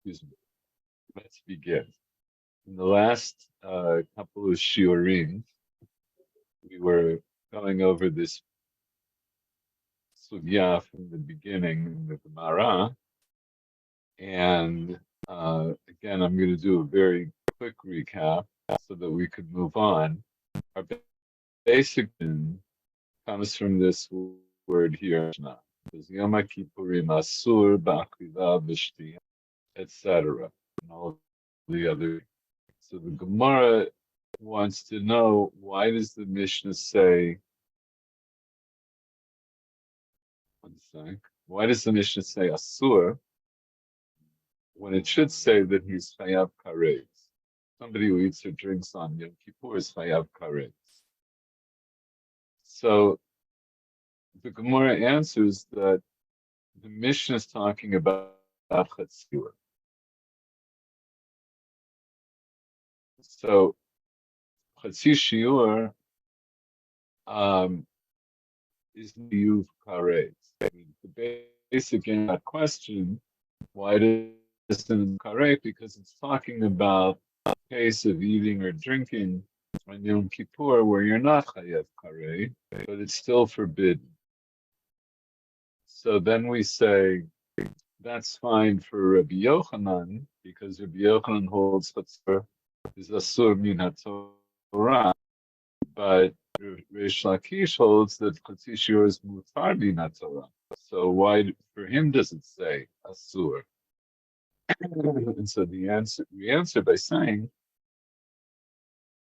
excuse me. Let's begin. In the last couple of shiurim, we were going over this sugya from the beginning in the Gemara, and again, I'm going to do a very quick recap so that we could move on. Our basic comes from this word here, Yoma Kippurim Asur Ba'akriva B'Shtiya, etc. And all the other. So the Gemara wants to know, why does the Mishnah say, why does the Mishnah say Asur when it should say that he's Chayav Karetz? Somebody who eats or drinks on Yom Kippur is Chayav Karetz. So the Gemara answers that the Mishnah is talking about Chatzir. So Chatzi Shiur is Yuv Karetz. The basic in that question, why does it Karet? Because it's talking about a case of eating or drinking on Yom Kippur where you're not Chayav Karet, but it's still forbidden. So then we say, that's fine for Rabbi Yochanan, because Rabbi Yochanan holds Chatzir is Asur Min HaTorah, but Reish Lakish holds that Chatzi Shiur is Mutar Min HaTorah. So why, for him, does it say Asur? And so we answer by saying,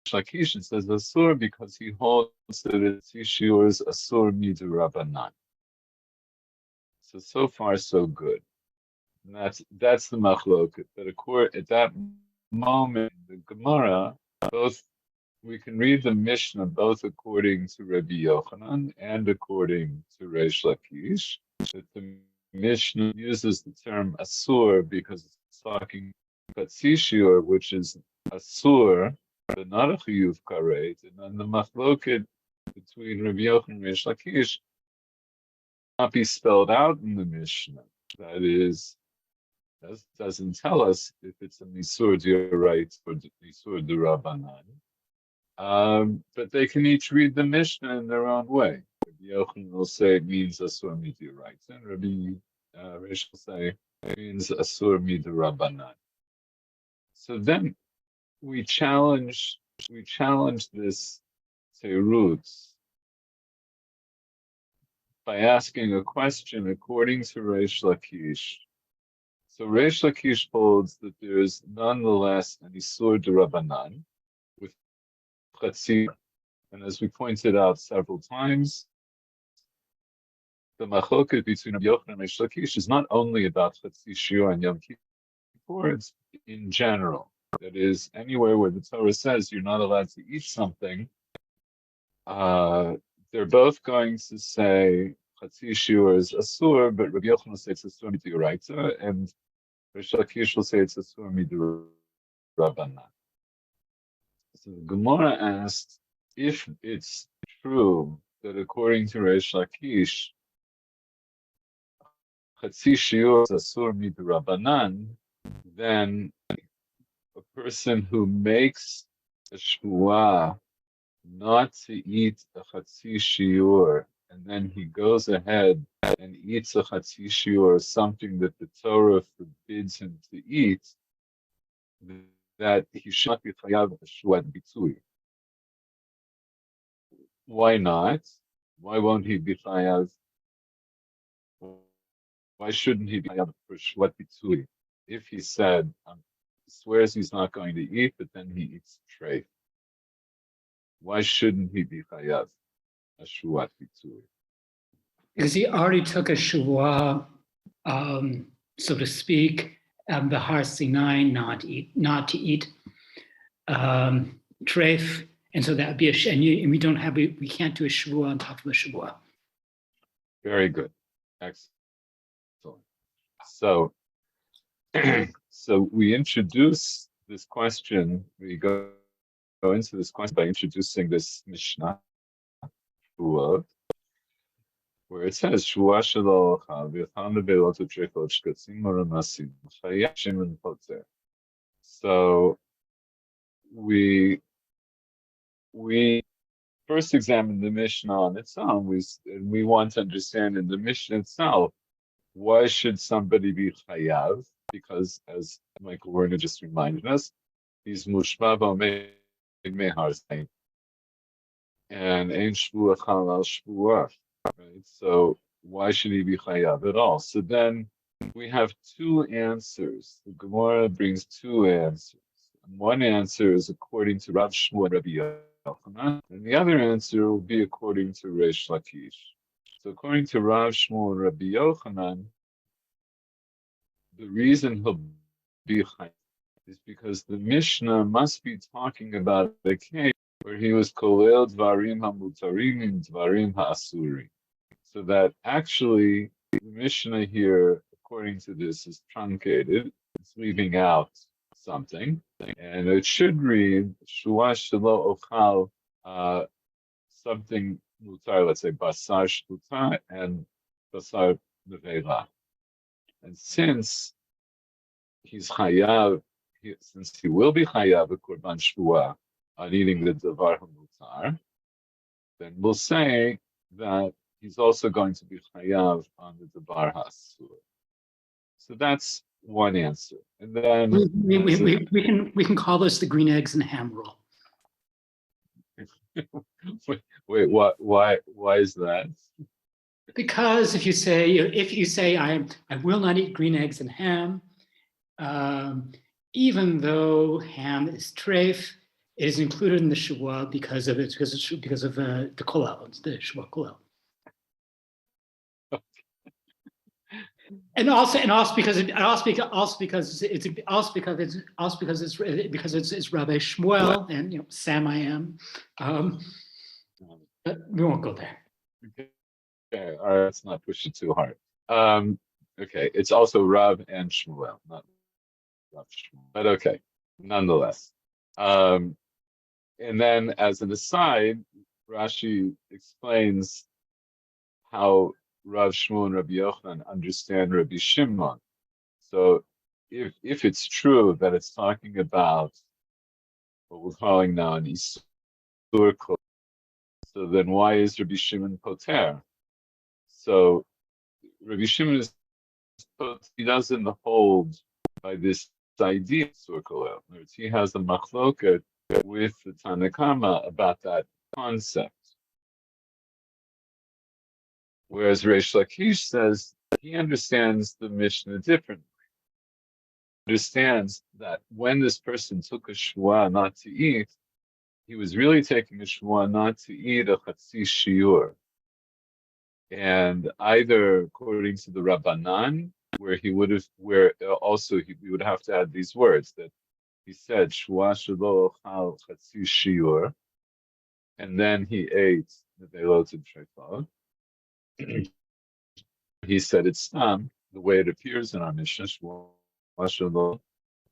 Reish Lakish says Asur because he holds that Chatzi Shiur is Asur Midurabanan. So far, so good. And that's the machloket. But at that moment, the Gemara, we can read the Mishnah both according to Rabbi Yochanan and according to Reish Lakish. That the Mishnah uses the term asur because it's talking Chatzi Shiur, which is asur, but not a chiyuv karet. And then the machloket between Rabbi Yochanan and Reish Lakish not be spelled out in the Mishnah. That is, doesn't tell us if it's a Nisur D'Oraita or Nisur D'Rabanan. But they can each read the Mishnah in their own way. Rabbi Yochanan will say it means Asur Mid'Oraita, and Rabbi Reish will say it means Asur Mid'Rabanan. So then we challenge this Teirutz by asking a question according to Reish Lakish. So Reish Lakish holds that there is nonetheless an Isur D'Rabanan with Chatzir. And as we pointed out several times, the machloket between Rabbi Yochanan and Reish Lakish is not only about Chatzi Shiur and Yom Kippur, it's in general. That is, anywhere where the Torah says you're not allowed to eat something, they're both going to say Chatzi Shiur is Asur, but Rabbi Yochanan will say it's Asur Mid'Oraita, and Reish Lakish will say it's Asur Mid'Rabanan. So the Gemara asked, if it's true that according to Reish Lakish, Chatzi Shiur is Asur Mid'Rabanan, then a person who makes a shvuah not to eat a Chatzi Shiur, and then he goes ahead and eats a Chatzi Shiur, something that the Torah forbids him to eat, that he should not be chayav a shvuat bitui. Why not? Why won't he be chayav? Why shouldn't he be chayav for shvuat bitui? If he said, he swears he's not going to eat, but then he eats treif. Why shouldn't he be chayav a shvuat bitui? Because he already took a shvuah, so to speak, at the Har Sinai, not to eat treif, and so that would be and we can't do a shvuah on top of a shvuah. Very good, excellent. So, so we introduce this question. We go into this question by introducing this Mishnah. where it says Shua Shelo V'Yacham Lebeilot U'Trechot Shkatzim Moramasim Chayah Shimon Poter. So we first examine the Mishnah on its own. We want to understand in the Mishnah itself, why should somebody be chayav? Because as Michael Werner just reminded us, he's mushba v'omeid mehar zayin, and ein shvua chalal shvua, right? So why should he be chayav at all? So then we have two answers. The Gemara brings two answers. One answer is according to Rav Shmuel and Rabbi Yochanan, and the other answer will be according to Reish Lakish. So according to Rav Shmuel and Rabbi Yochanan, the reason he'll be chayav is because the Mishnah must be talking about a case where he was kolel dvarim hamutarim in dvarim ha'asurim. So that actually the Mishnah here, according to this, is truncated. It's leaving out something, and it should read shua shelo ochal something mutar. Let's say basar shtuta and basar nevela. And since he's chayav, since he will be chayav a korban shvua on eating the davar hamutar, then we'll say that he's also going to be chayav on the davar hasur. So that's one answer. And then we can call this the green eggs and ham rule. wait, what? Why is that? Because if you say I will not eat green eggs and ham, even though ham is treif, it is included in the shua because of the kolel, the shua kolel. And also because it's Rabbi Shmuel and Sam I am, but we won't go there. Okay, all right, let's not push it too hard. Okay, it's also Rav and Shmuel, not Rav Shmuel, but okay, nonetheless. And then, as an aside, Rashi explains how Rav Shmuel and Rabbi Yochanan understand Rabbi Shimon. So, if it's true that it's talking about what we're calling now an Isur, so then why is Rabbi Shimon poter? So Rabbi Shimon he doesn't hold by this idea of he has a machloket with the Tanakama about that concept. Whereas Reish Lakish says he understands the Mishnah differently. He understands that when this person took a shua not to eat, he was really taking a shua not to eat a chatzi shiur. And either according to the Rabbanan, where he would have to add these words that he said shua shelo chal chatzi shiur, and then he ate the veilot and shofar. He said it's the way it appears in our Mishnah, shua shelo,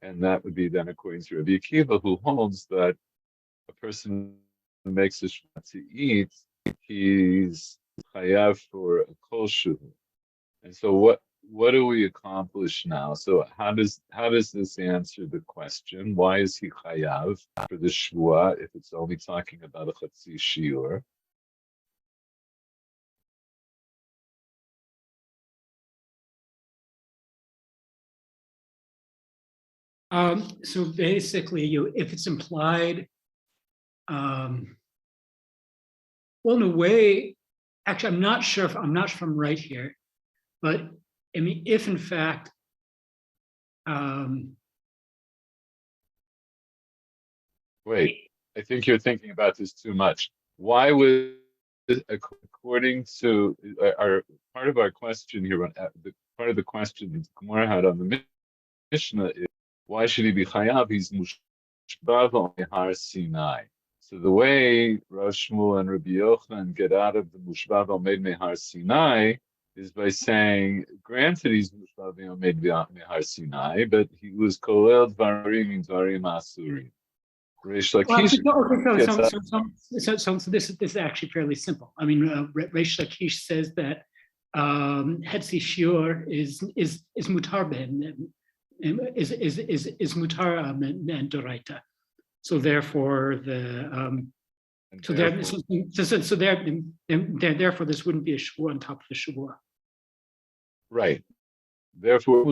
and that would be then according to Rabbi Akiva, who holds that a person who makes a shua to eat, he's chayav for a kol shuhu. And so what do we accomplish now? So how does this answer the question? Why is he chayav for the shvua if it's only talking about a chatzi shiur? So basically, if it's implied, well, in a way, actually, I'm not sure if I'm right here, but I mean, if in fact, wait, I think you're thinking about this too much. Why was, according to part of our question here, part of the question that Gemara had on the Mishnah is, why should he be chayav? He's mushbav on Har Sinai. So the way Rav Shmuel and Rabbi Yochanan get out of the mushbav omed mehar Sinai is by saying, granted he's mushbav omed mehar Sinai, but he was kolel dvarim in dvarim asurim. Reish Lakish. So this is actually fairly simple. I mean, Reish Lakish says that Hetzi Shiur is mutar ben, is mutar and doraita. So therefore, therefore this wouldn't be a shvua on top of the shvua. Right. Therefore,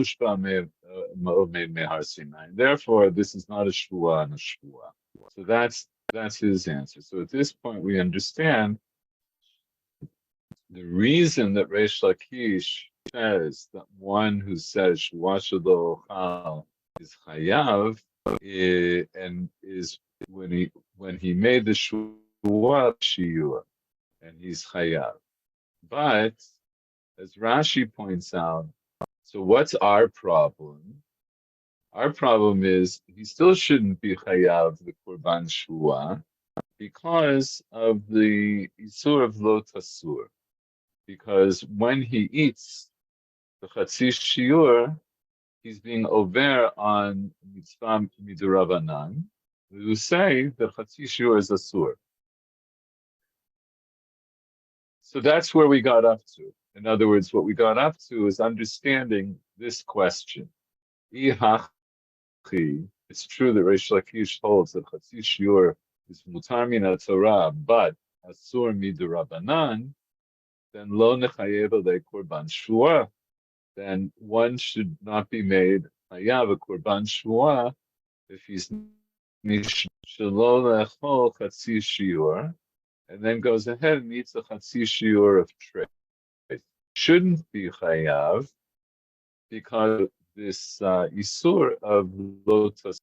therefore, this is not a shvua and a shvua. So that's his answer. So at this point, we understand the reason that Reish Lakish says that one who says shvua shelo chal is chayav, and is when he made the shvua shiur, and he's chayav. But as Rashi points out, so what's our problem? Our problem is he still shouldn't be chayav the korban shvua because of the isur of lo tasur. Because when he eats the chatzi shiur, he's being over on mitzvah midurabanan. We will say the chatzi shiur is asur. So that's where we got up to. In other words, what we got up to is understanding this question. It's true that Reish Lakish holds that Chatzi Shiur is mutar min Torah, but asur midurabanan, then lo nechayev alei korban shvua. Then one should not be made chayav a korban shvua if he's shelo lechol Chatzi Shiur, and then goes ahead and eats the Chatzi Shiur of trait. Shouldn't be chayav because this isur of lotus.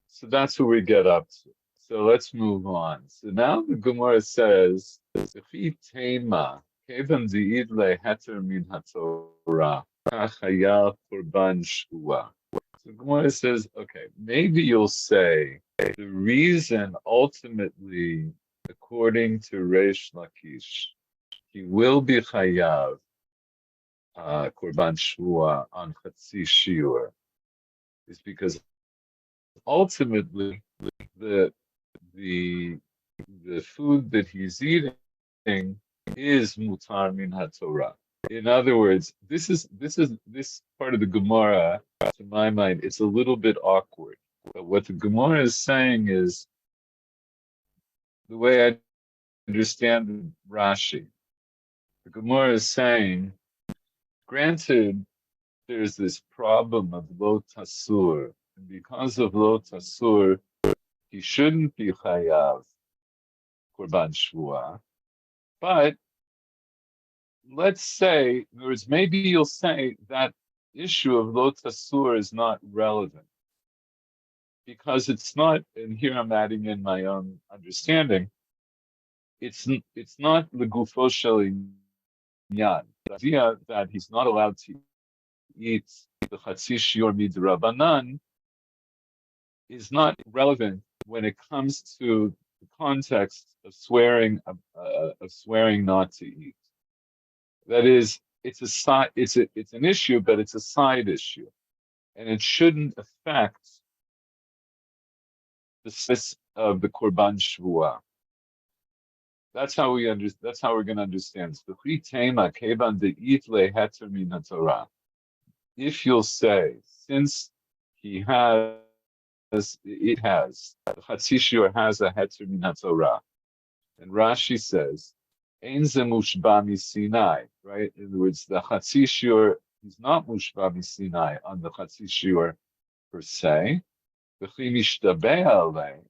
So that's what we get up to. So let's move on. So now the Gemara says, "V'chi tema kevan di'id leheter min haTorah kachayal korban shvua." So the Gemara says, okay, maybe you'll say the reason ultimately, according to Reish Lakish, he will be chayav korban shvua on chatzi shiur is because ultimately the food that he's eating is mutar min haTorah. In other words, this part of the Gemara, to my mind, it's a little bit awkward. But what the Gemara is saying is the way I understand Rashi. The Gemara is saying, granted, there's this problem of lo tasur, and because of lo tasur, he shouldn't be chayav korban shvua. But let's say, in other words, maybe you'll say that issue of lo tasur is not relevant because it's not. And here I'm adding in my own understanding. It's not legufo shel inyan. The idea that he's not allowed to eat the chatzi shiur midrabanan is not relevant when it comes to the context of swearing not to eat. That is, it's an issue, but it's a side issue, and it shouldn't affect the sense of the korban shvua. That's how we're going to understand. If you'll say, since he has, the Chatzi Shiur has a heter min haTorah, and Rashi says, Ein ze mushba miSinai, right? In other words, the Chatzi Shiur, he's not mushba miSinai on the Chatzi Shiur per se. And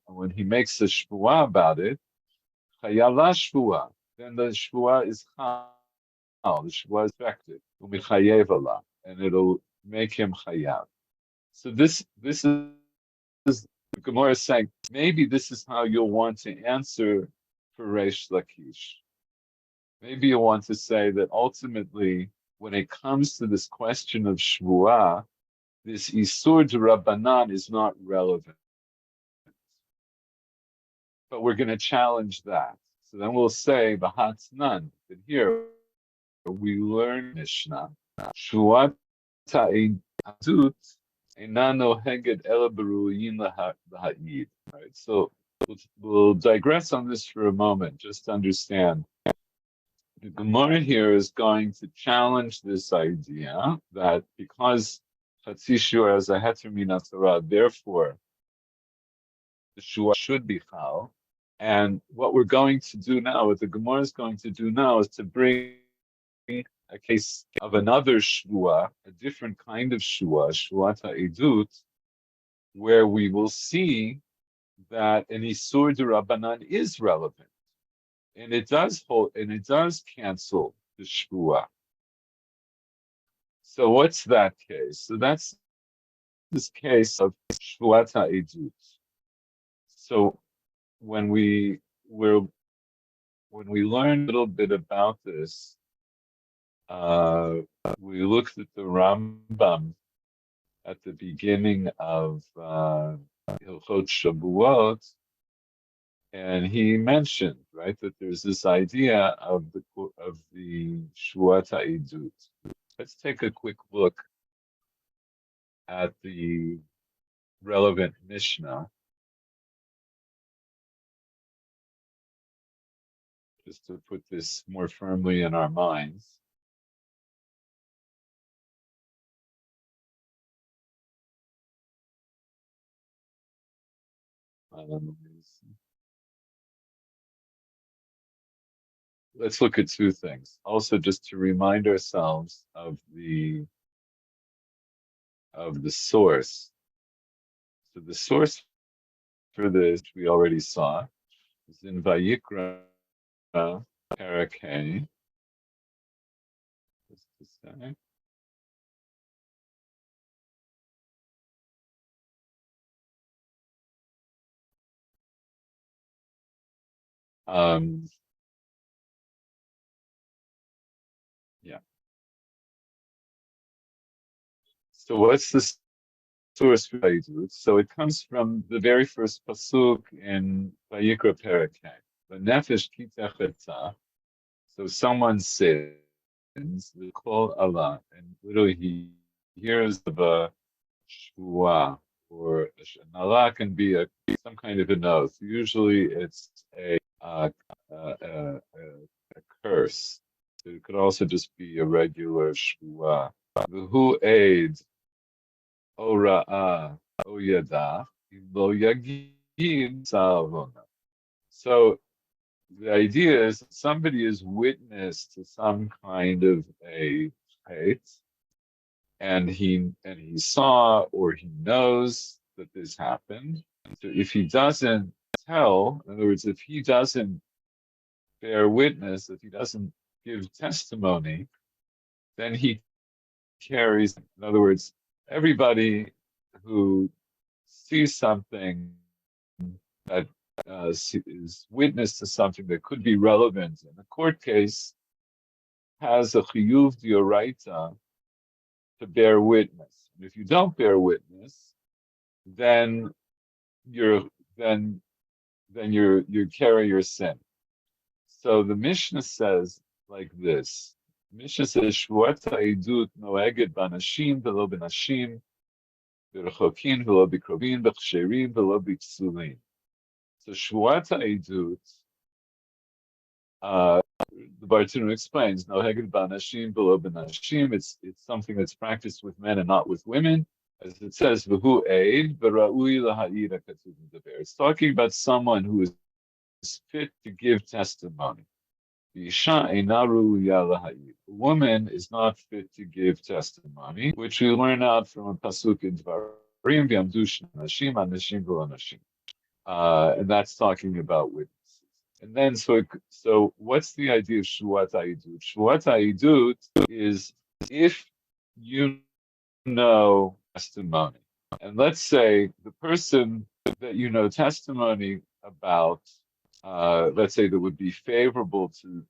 when he makes a shvua about it, chayala shvua, then the shvua is chal, the shvua is effective, and it'll make him chayav. So this is the Gemara is saying, maybe this is how you'll want to answer for Reish Lakish. Maybe you want to say that ultimately, when it comes to this question of shvua, this isur d'Rabbanan is not relevant. But we're going to challenge that. So then we'll say, B'hatnan, that here we learn Mishnah, shvua ta'in adut, right? So we'll digress on this for a moment, just to understand. The Gemara here is going to challenge this idea that because Chatzi Shua is a heter min Torah, therefore the Shua should be Chal. And what we're going to do now, what the Gemara is going to do now, is to bring a case of another Shua, a different kind of Shua, Shuata Edut, where we will see that an Isur D'Rabbanan is relevant. And it does hold, and it does cancel the Shua. So what's that case? So that's this case of Shuata Edut. So when we were when we learned a little bit about this, we looked at the Rambam at the beginning of Hilchot Shabuot, and he mentioned, right, that there's this idea of the Shuata Edut. Let's take a quick look at the relevant Mishnah, just to put this more firmly in our minds. Let's look at two things. Also, just to remind ourselves of the source. So the source for this we already saw is in Vayikra Parak. Just a second. Yeah. So what's the source for Vayidut? So it comes from the very first pasuk in Vayikra Parak. The nefesh kitachetza. So someone sins, the call Allah, and literally he hears of a shua, or an Allah can be some kind of an oath. Usually it's a, a curse. It could also just be a regular shua. Who aid o ra'ah o yada lo yagid salvona. So the idea is somebody is witness to some kind of a hate, and he saw or he knows that this happened. So if he doesn't tell, in other words, if he doesn't bear witness, if he doesn't give testimony, then he carries. In other words, everybody who sees something that is witness to something that could be relevant in a court case has a chiyuv d'oraita to bear witness. And if you don't bear witness, then you're then you carry your sin. So the Mishnah says like this. Mishnah says Shvuata Edut noeged banashim velo benashim v'rechokin velo bikrovin v'chsherim velo b'ksulin. So Shvuata Edut, the Bartunu explains, no heged banashim below benashim. It's something that's practiced with men and not with women, as it says, v'hu eid v'ra'ui laha'ira katuv medaber. It's talking about someone who is fit to give testimony. Isha eina ru'uya laha'ir. A woman is not fit to give testimony, which we learn out from a pasuk in Dvarim v'yamdu nashim anashim v'lo nashim. And that's talking about witnesses. And then, so what's the idea of Shuat Ha'idut? Shuat Ha'idut is if you know testimony, and let's say the person that you know testimony about, let's say that would be favorable to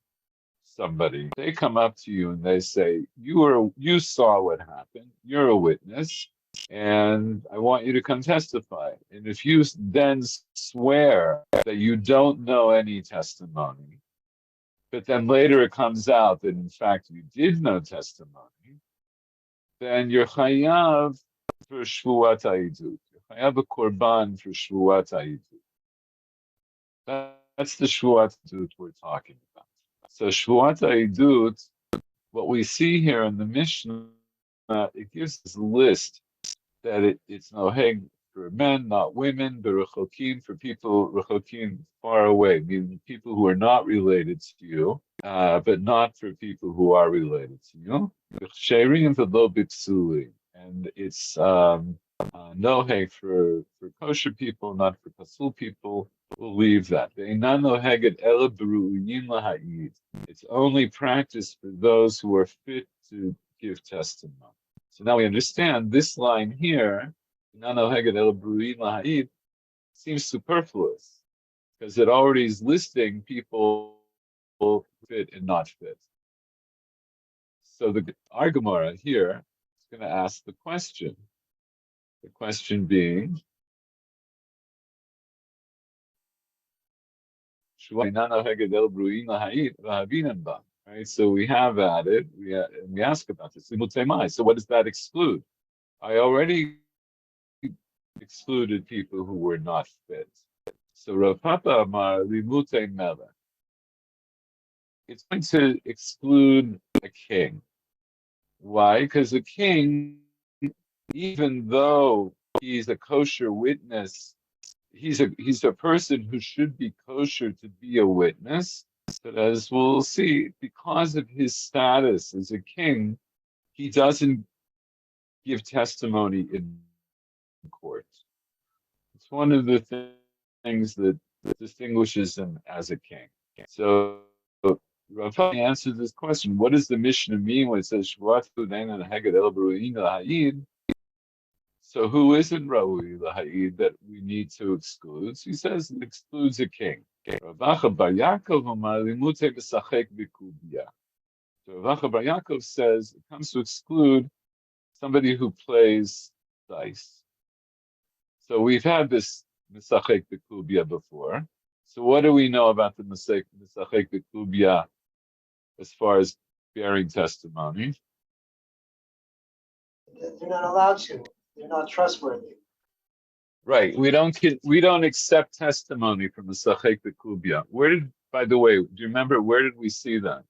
somebody, they come up to you and they say, you saw what happened, you're a witness, and I want you to come testify. And if you then swear that you don't know any testimony, but then later it comes out that in fact you did know testimony, then you're chayav for shvuat ha'idut. You're chayav a korban for shvuat ha'idut. That's the Shvuat Idut we're talking about. So Shvuat Idut, what we see here in the Mishnah, it gives us a list that it's noheg for men, not women, but rechokim for people rechokim far away, meaning people who are not related to you, but not for people who are related to you. Sherim v'lo b'psulim, and it's noheg for kosher people, not for pasul people. We'll leave that. Ve'enan noheget ela b'ru'uyin laha'id. It's only practiced for those who are fit to give testimony. So now we understand this line here, seems superfluous because it already is listing people fit and not fit. So our Gemara here is going to ask the question. The question being, right? So we have added, we ask about this. So what does that exclude? I already excluded people who were not fit. So Rav Papa Amar Limute Melech. It's going to exclude a king. Why? Because a king, even though he's a kosher witness, he's a person who should be kosher to be a witness. But as we'll see, because of his status as a king, he doesn't give testimony in court. It's one of the things that distinguishes him as a king. So Rav answers this question: what does the Mishnah mean when it says Ha'id? So who isn't Ra'ui Laha'id that we need to exclude? So he says it excludes a king. Ravacha Bar Yaakov Amar Limute B'Sachek B'Kubya. So Ravacha Bar Yaakov says it comes to exclude somebody who plays dice. So we've had this Misachek B'Kubya before. So what do we know about the Misachek B'Kubya as far as bearing testimony? They're not allowed to. They're not trustworthy. Right. We don't accept testimony from the Misachek B'Kubya. By the way, do you remember where did we see that?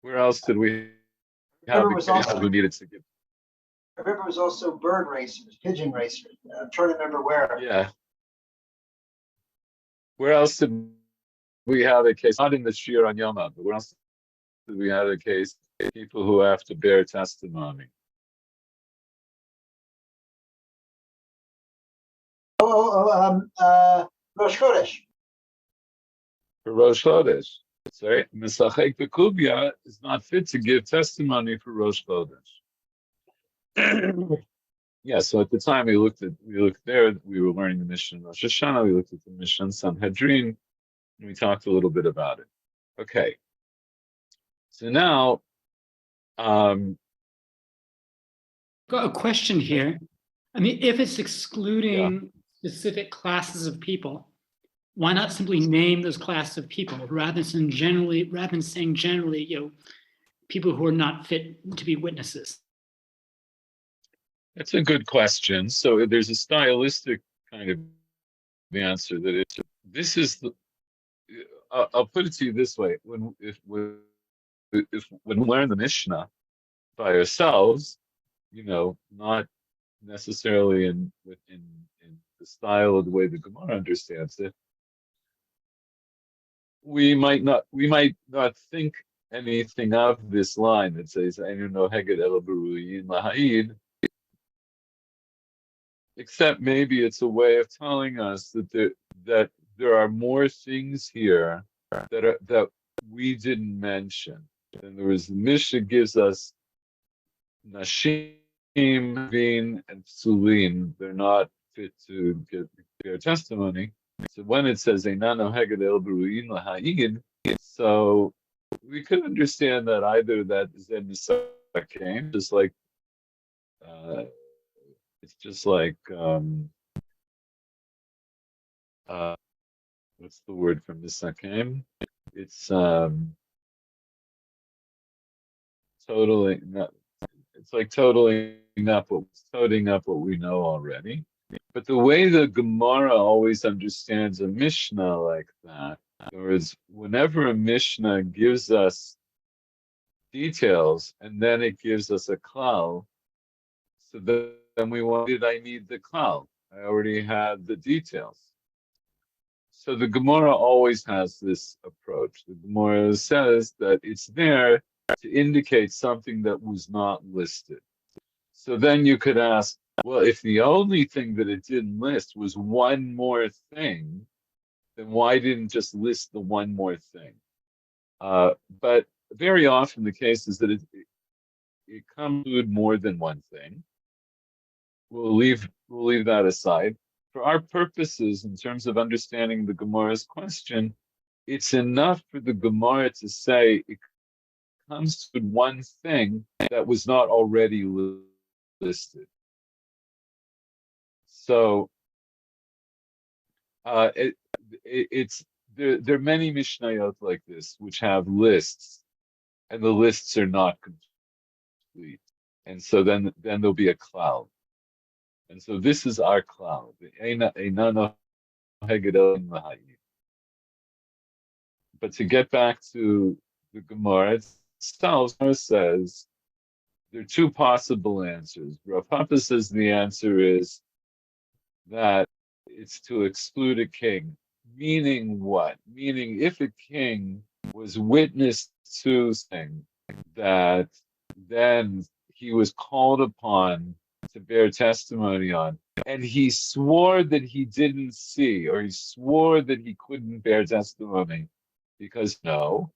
Where else did we have the case we needed to give? I remember it was also bird racers, pigeon racers. I'm trying to remember where. Yeah. Where else did we have a case? Not in the Shir on Yoma, but where else did we have a case? People who have to bear testimony. Rosh Chodesh. For Rosh Chodesh. Sorry, Misachek B'Kubya is not fit to give testimony for Rosh Chodesh. Yeah, so at the time we looked there, we were learning the Mishnah Rosh Hashanah, we looked at the Mishnah Sanhedrin, and we talked a little bit about it. Okay. So now Got a question here. I mean, if it's excluding specific classes of people, why not simply name those classes of people rather than saying generally, people who are not fit to be witnesses? that's a good question. So there's a stylistic kind of answer that this is the. I'll put it to you this way: when we learn the Mishnah by ourselves, not necessarily in the style of the way the Gemara understands it, we might not think anything of this line that says "Einu noheget ela b'ru'uyin laha'id," except maybe it's a way of telling us that there are more things here that we didn't mention. In other words, the Mishnah gives us Nashim, Vin, and Psulin. They're not fit to give their testimony. So when it says Einan noheget ela b'ru'uyin laha'id, so we could understand that either that is in Misakim, just like it's just like what's the word from Misakim? It's totally not. It's like toting up what we know already. But the way the Gemara always understands a Mishnah like that, in other words, whenever a Mishnah gives us details and then it gives us a klal, so then why did I need the klal? I already had the details. So the Gemara always has this approach. The Gemara says that it's there to indicate something that was not listed. So then you could ask, well, if the only thing that it didn't list was one more thing, then why didn't just list the one more thing? But very often the case is that it comes with more than one thing. We'll leave that aside. For our purposes, in terms of understanding the Gemara's question, it's enough for the Gemara to say it comes with one thing that was not already listed. So it's there are many Mishnayot like this which have lists, and the lists are not complete, and so then there'll be a cloud, and so this is our cloud. But to get back to the Gemara itself, it says there are two possible answers. Rav Papa says the answer is that it's to exclude a king. Meaning what? Meaning if a king was witness to something that then he was called upon to bear testimony on, and he swore that he didn't see, or he swore that he couldn't bear testimony because no.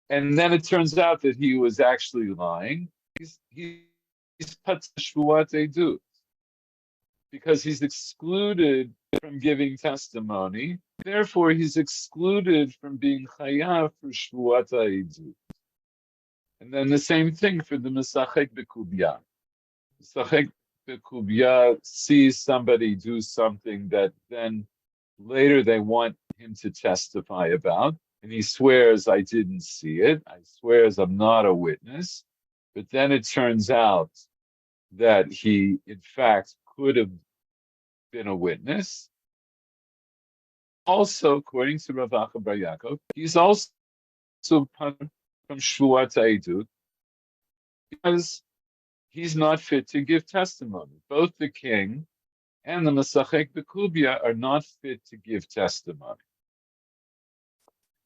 And then it turns out that he was actually lying. He's patashvuat because he's excluded from giving testimony. Therefore, he's excluded from being chayav for shvuat ha'edut. And then the same thing for the Mesachek B'Kubya. Mesachek B'Kubya sees somebody do something that then later they want him to testify about, and he swears, I didn't see it. I swears I'm not a witness. But then it turns out that he, in fact, could have been a witness. Also, according to Rav Acha Bar Yaakov, he's also punished from Shvuat Ha'edut because he's not fit to give testimony. Both the king and the Mesachek B'Kubya are not fit to give testimony.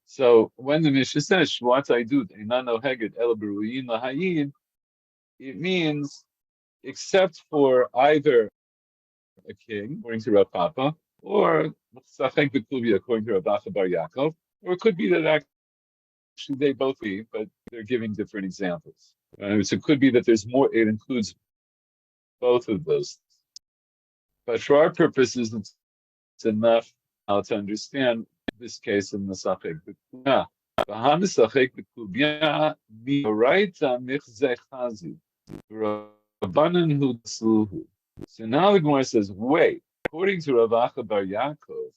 So when the Mishnah says Shvuat Ha'edut Eina noheget ela b'ru'yin lahayid, it means except for either a king, according to Rav Papa, or Mesachek B'Kubya, according to Rav Acha Bar Yaakov, or it could be that actually they both be, but they're giving different examples. So it could be that there's more, it includes both of those. But for our purposes, it's enough now to understand this case in Mesachek B'Kubya. V'ha-Mesachek B'Kubya mi'oraita michzeh chazid Rabbanan hu tzluhu. So now the Gemara says, wait, according to Rav Acha Bar Yaakov,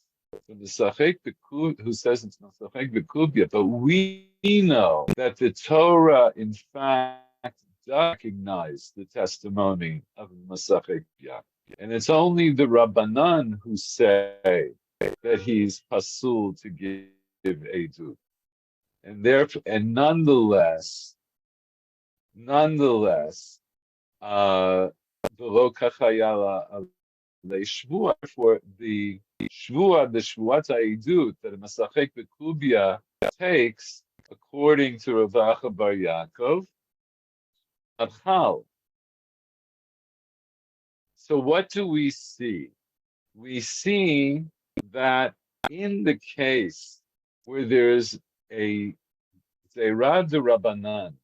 who says it's Mesachek B'Kubya, but we know that the Torah, in fact, does recognize the testimony of Mesachek B'Kubya. And it's only the Rabbanan who say that he's pasul to give edut. And therefore, and nonetheless, the lo kachayala leishvua for the shvuat ha'edut that a Mesachek B'Kubya takes, according to Rav Acha Bar Yaakov, achal. So what do we see? We see that in the case where there's a Zeirah de Rabbanan,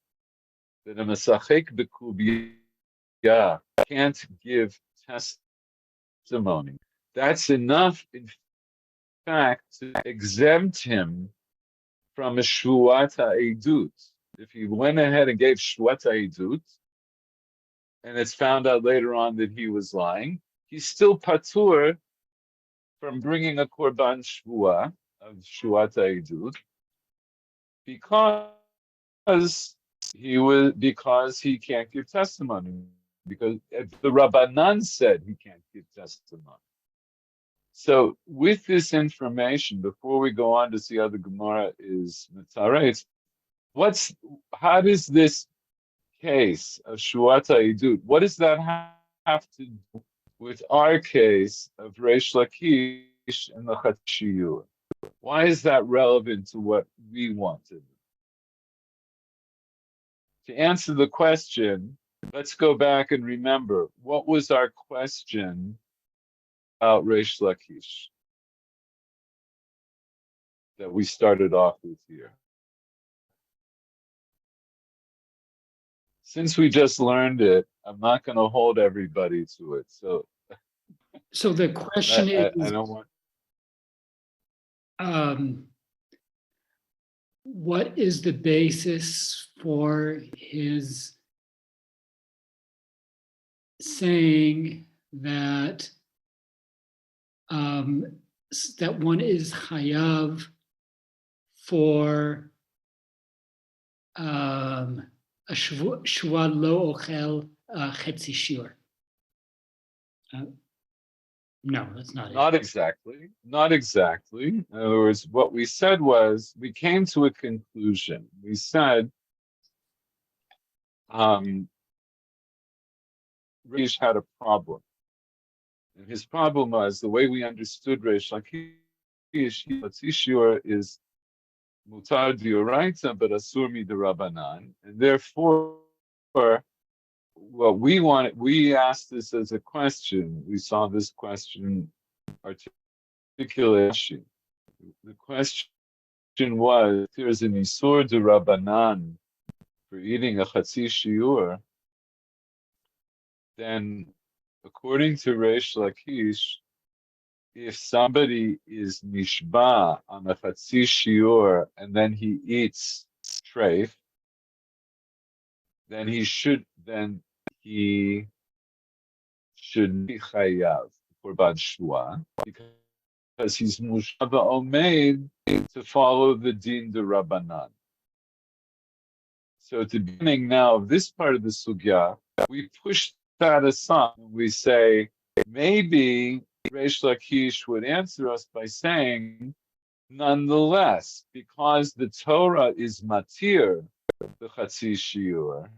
that a Mesachek B'Kubya can't give testimony, that's enough, in fact, to exempt him from a Shvuat Ha'edut. If he went ahead and gave Shvuat Ha'edut, and it's found out later on that he was lying, he's still patur from bringing a korban shvua of shvuat ha'edut because He was because he can't give testimony because the Rabbanan said he can't give testimony. So with this information, before we go on to see how the Gemara is mitzaretz, how does this case of Shuata Idut, what does that have to do with our case of Reish Lakish and the Chatshiyur? Why is that relevant to what we wanted? To answer the question, let's go back and remember, what was our question about Reish Lakish that we started off with here? Since we just learned it, I'm not going to hold everybody to it. So the question I is, don't want. What is the basis for his saying that that one is chayav for a shua lo ochel chetzi shiur? No, that's not it. Not exactly. Not exactly. In other words, what we said was we came to a conclusion. We said Rish had a problem. And his problem was the way we understood Reish Lakish, Shiur is mutar dioraita, but asur midirabanan. And therefore, what we asked this as a question. We saw this question articulation. The question was, if there's an isur dirabanan for eating a chatzi shiur, then according to Reish Lakish, if somebody is nishba on a chatzi shiur and then he eats treif, then he should be chayav for bad shua because he's mushaba omeid to follow the din de rabbanan. So at the beginning now of this part of the sugya, we push that aside. We say maybe Reish Lakish would answer us by saying, nonetheless, because the Torah is matir, the chatzi shiur,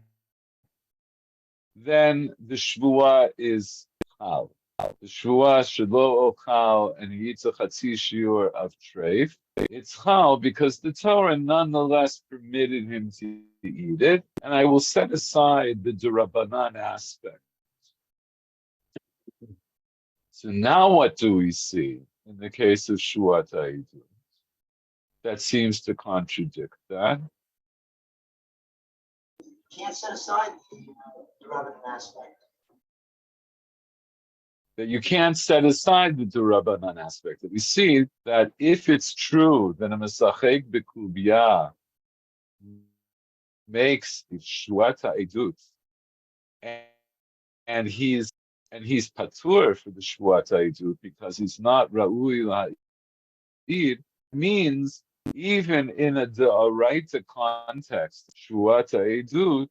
then the shvua is chal. The shvua shelo ochal, and he eats a chatzi shiur of treif. It's chal because the Torah nonetheless permitted him to eat it, and I will set aside the derabanan aspect. So now what do we see in the case of Shuat Ha'idut? That seems to contradict that. Can't set aside the Rabbanan aspect. That you can't set aside the Durabanan aspect. That we see that if it's true that a Mesachek B'Kubya makes Shuat Ha'idut, and he's patur for the Shuat Ha'idut because he's not Ra'ui La'id, means even in a D'oraita context, Shuat Ha'idut,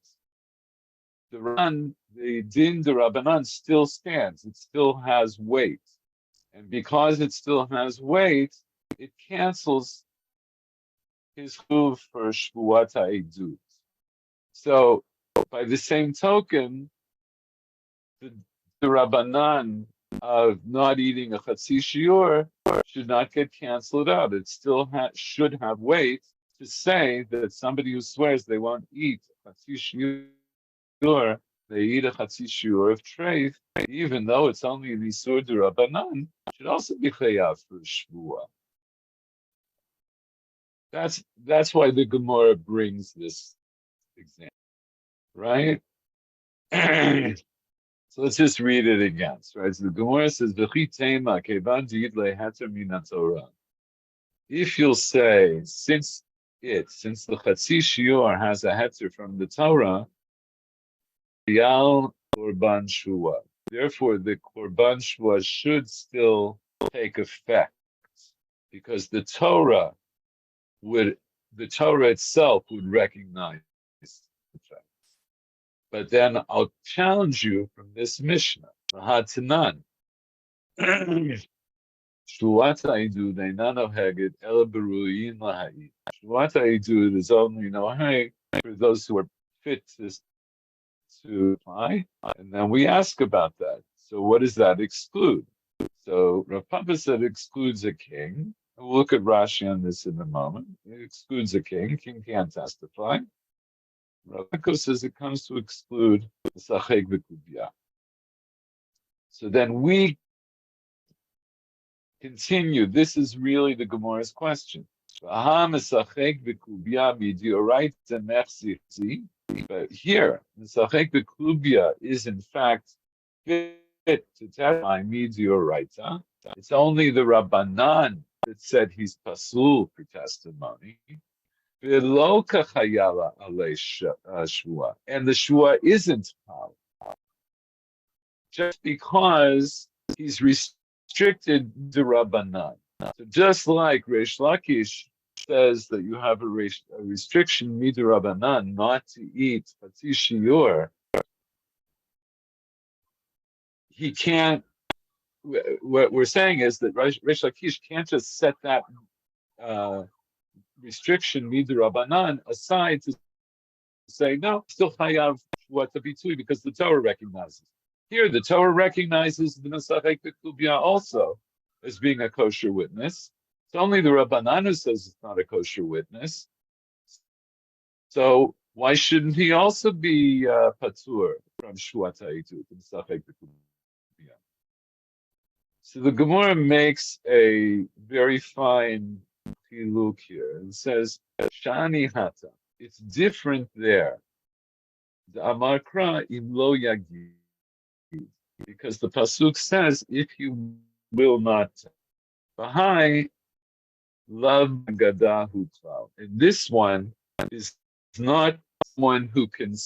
the din de Rabbanan still stands. It still has weight. And because it still has weight, it cancels his chuv for Shvuat Ha'idut. So, by the same token, the Rabbanan of not eating a Chatzi Shiur should not get canceled out. It still should have weight to say that somebody who swears they won't eat Chatzi Shiur, they eat a Chatzi Shiur of treif, even though it's only the Isur D'Rabbanan, should also be chayav for Shvuah. That's why the Gemara brings this example, right? So let's just read it again. Right? So the Gemara says, "V'chi tema kevan di'id le'heter min haTorah." If you'll say, since the Chatzi Shiur has a heter from the Torah, Yal Korban Shua. Therefore, the Korban Shua should still take effect because the Torah itself would recognize the But then I'll challenge you from this Mishnah, Mahatanan. Shluat ha'idud eina noheget ela beruyin laha'id. Shluat ha'idud is only noheg for those who are fit to apply. And then we ask about that. So what does that exclude? So Rav Papa said it excludes a king. We'll look at Rashi on this in a moment. It excludes a king. King can't testify. Rav Eko says it comes to exclude the Sacheg v'Kubya. So then we continue. This is really the Gemara's question. But here, the Sachek B'Klubia is in fact fit to testify midioraita. It's only the Rabbanan that said he's pasul for testimony. V'lo kachayala alei shua, and the shua isn't pal. Just because he's restricted to Rabbanan. So just like Reish Lakish says that you have a restriction midu Rabbanan not to eat Fatih Shiur, he can't. What we're saying is that Reish Lakish can't just set that restriction midu Rabbanan aside to say no, still chayav what to be tui because the Torah recognizes. Here, the Torah recognizes the Nesachek B'Klubya also as being a kosher witness. It's only the Rabbanan who says it's not a kosher witness. So why shouldn't he also be patur from Shuat HaIdut and Nesachek B'Klubya? So the Gemara makes a very fine chiluk here and says, Shani Hata. It's different there. The Amarkra im lo yagid. Because the pasuk says, "If you will not." Bahai love gadahu klal. And this one is not one who can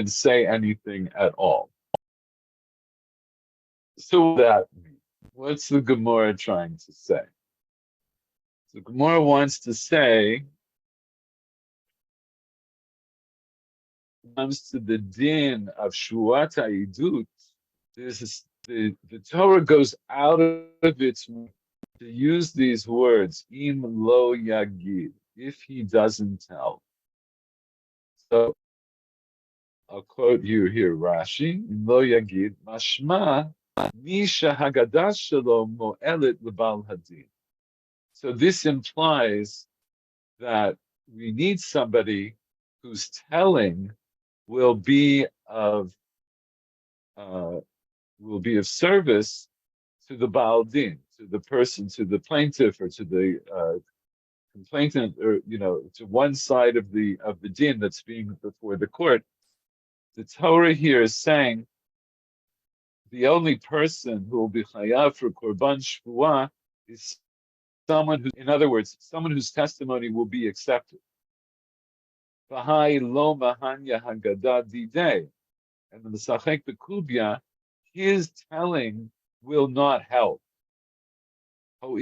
say anything at all. So that what's the Gemara trying to say? The Gemara wants to say, comes to the din of shuat ha'idut. The Torah goes out of its way to use these words, im lo yagid, if he doesn't tell. So I'll quote you here, Rashi, im lo yagid, mashma nisha hagadash shalom mo'elet lebal hadin. So this implies that we need somebody whose telling will be of service to the Baal Din, to the person, to the plaintiff, or to the complainant, or to one side of the din that's being before the court. The Torah here is saying the only person who will be chayav for korban shvuah is someone who, in other words, someone whose testimony will be accepted. V'hai lo mahanya haggadah didei, and the Mesachek B'Klubya, his telling will not help. Because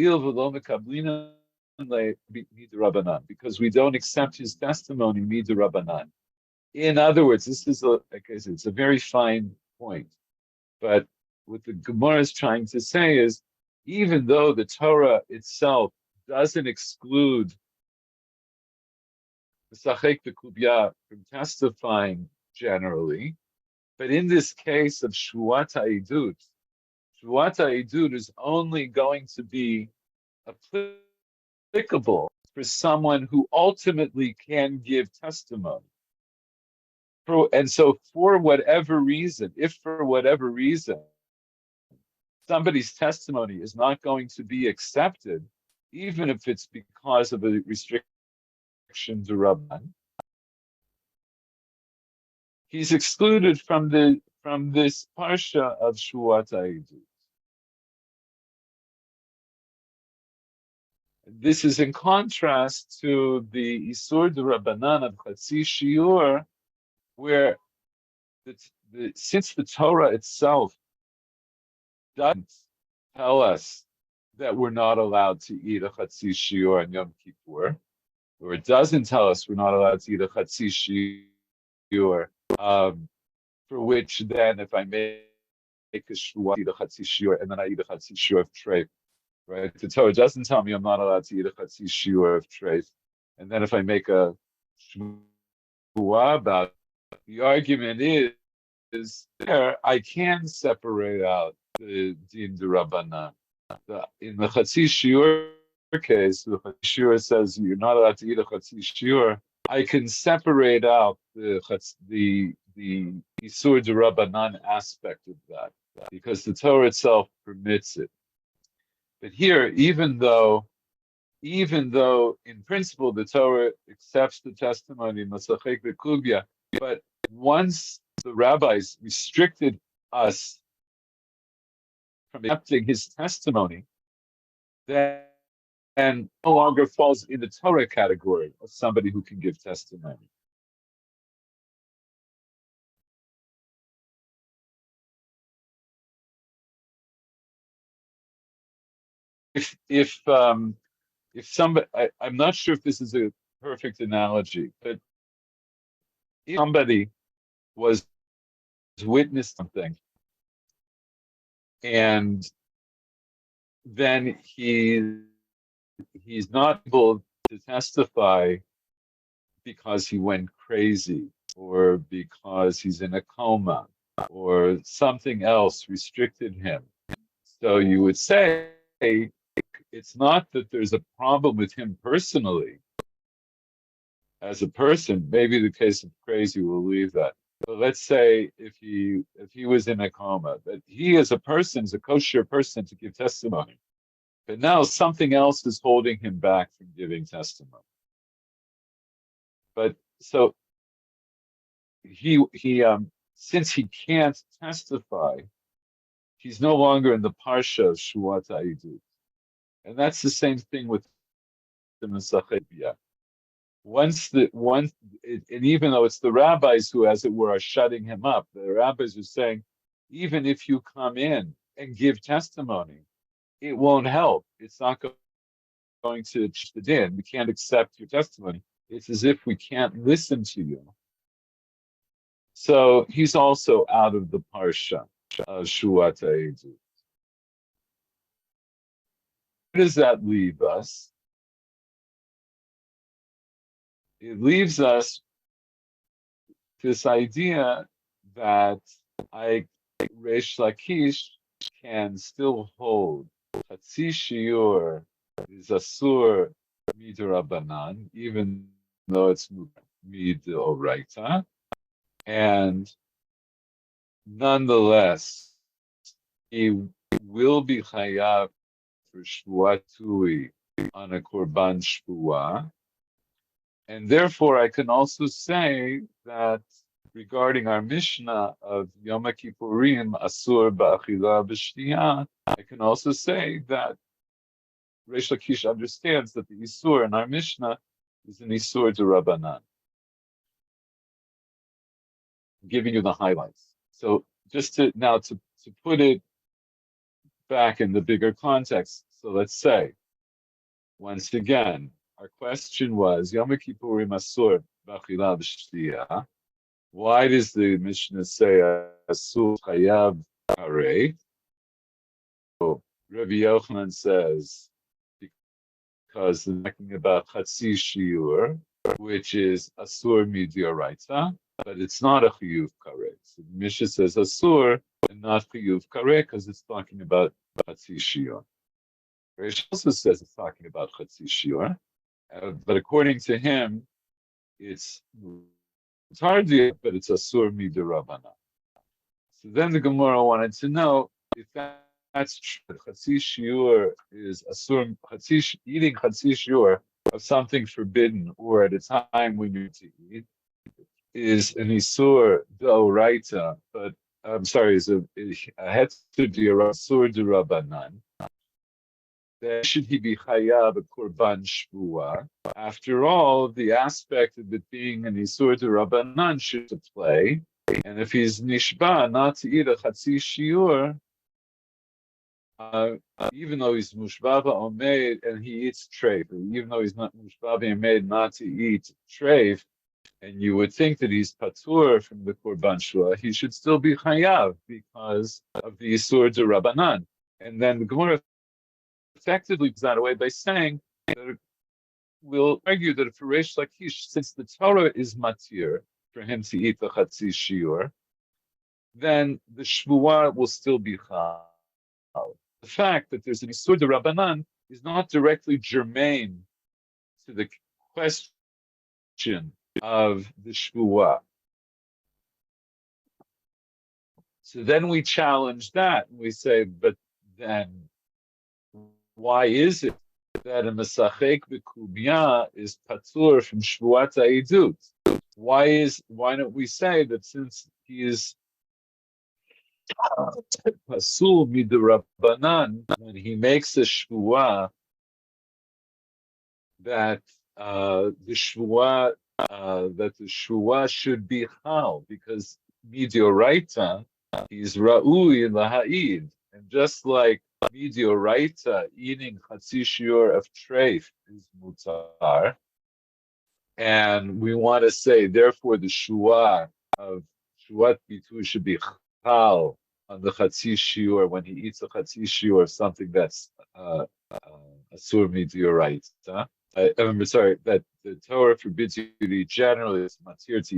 we don't accept his testimony mid'Rabbanan. In other words, this is it's a very fine point. But what the Gemara is trying to say is, even though the Torah itself doesn't exclude the Sachek B'Klubya from testifying generally, but in this case of Shuat HaIdut is only going to be applicable for someone who ultimately can give testimony. And so for whatever reason, if for whatever reason somebody's testimony is not going to be accepted, even if it's because of a restriction to Rabban, he's excluded from this parsha of Shuat HaIdut. This is in contrast to the Isur D'Rabbanan of Chatzi Shiur, where since the Torah itself doesn't tell us that we're not allowed to eat a Chatzi Shiur on Yom Kippur, or it doesn't tell us we're not allowed to eat a Chatzi Shiur for which then if I make a shvuah, I eat a chatzi shiur, and then I eat a chatzi shiur of treif, right? The Torah doesn't tell me I'm not allowed to eat a chatzi shiur of treif, and then if I make a shvuah about it, the argument is there I can separate out the din d'Rabbanan. In the chatzi shiur case, the chatzi shiur says you're not allowed to eat a chatzi shiur. I can separate out the Isur d'Rabbanan aspect of that because the Torah itself permits it. But here, even though in principle the Torah accepts the testimony Masachek V'Kubya, but once the rabbis restricted us from accepting his testimony, then no longer falls in the Torah category of somebody who can give testimony. If somebody, I'm not sure if this is a perfect analogy, but if somebody was witnessed something and then he's not able to testify because he went crazy or because he's in a coma or something else restricted him. So you would say it's not that there's a problem with him personally as a person. Maybe the case of crazy, we'll leave that. But let's say if he was in a coma, that he as a person is a kosher person to give testimony. But now something else is holding him back from giving testimony. But so he since he can't testify, he's no longer in the parsha of Shuat Ha'idut. And that's the same thing with the Masachet Biyah. And even though it's the rabbis who, as it were, are shutting him up, the rabbis are saying, even if you come in and give testimony, it won't help. It's not going to change the din. We can't accept your testimony. It's as if we can't listen to you. So he's also out of the parsha of Shuat Ha'idut. Where does that leave us? It leaves us this idea that Reish Lakish can still hold Chatzi Shiur is Asur Midrabanan, even though it's Midoraita, and nonetheless, he will be Chayav for Shvuat Tui on a Korban Shvuah. And therefore, I can also say that regarding our Mishnah of Yoma Kippurim, Asur Ba'achila B'Shtiyah, I can also say that Reish Lakish understands that the Isur in our Mishnah is an Isur d'Rabbanan. I'm giving you the highlights. So just to put it back in the bigger context, so let's say, once again, our question was, Yom Kippurim Asur B'Achila B'Shtiyah. Why does the Mishnah say Asur Chayav Karei? So Rabbi Yochanan says, because they're talking about Chatzi Shiur, which is Asur Midioraita, but it's not a Chiyuv Karei. So the Mishnah says Asur and not Chiyuv Karei because it's talking about Chatzi Shiur. Reish also says it's talking about Chatzi Shiur. But according to him, it's hardly, but it's Asur Midirabanan. So then the Gemara wanted to know if that's true. Chatzi Shiur is Asur, eating Chatzi Shiur of something forbidden or at a time when you need to eat is an Isur D'Oraita, but I'm sorry, is a Hetzir D'Asur D'Rabanan. Then should he be chayav a korban shvuah? After all, the aspect of it being an isur d'Rabbanan should play. And if he's nishba not to eat a chatzi shiur, even though he's mushbava omeid and he eats treif, even though he's not mushbava omeid not to eat treif, and you would think that he's patur from the korban shua, he should still be chayav because of the Yisur de Rabbanan. And then the Gemara effectively puts that away by saying that we'll argue that for Reish Lakish, since the Torah is matir for him to eat the Chatzi Shiur, then the Shvuah will still be chal. The fact that there's an Isur de Rabbanan is not directly germane to the question of the Shvuah. So then we challenge that and we say, but then why is it that a Mesachek B'Kubya is patur from Shvuat Ha'idut? Why don't we say that since he is pasul midrabanan when he makes a shvuah that the shvuah should be chal because midioraita is ra'ui laha'id, and just like midioraita eating chatzi shiur of treif is mutar, and we want to say therefore the shvuah of shvuat bitu should be chal on the chatzi shiur when he eats a chatzi shiur of something that's asur midioraita. I'm sorry, that the Torah forbids you to eat generally, it's matir to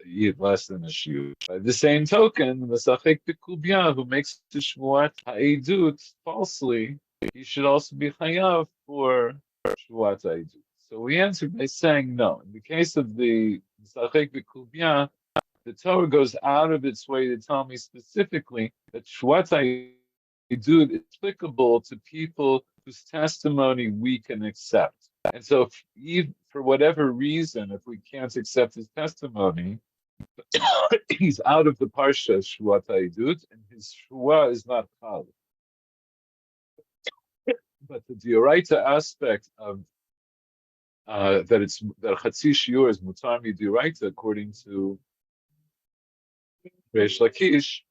eat less than a shiur. By the same token, the Mesachek B'Kubya, who makes the Shvuat Ha'edut falsely, he should also be chayav for Shvuat Ha'edut. So we answered by saying no. In the case of the Mesachek B'Kubya, the Torah goes out of its way to tell me specifically that Shvuat Ha'edut is applicable to people whose testimony we can accept. And so, if for whatever reason, if we can't accept his testimony, he's out of the parsha Shvuat Ha'edut, and his shvuah is not chal. But the dioraita aspect of that chatzi shiur is mutar midioraita according to Reish Lakish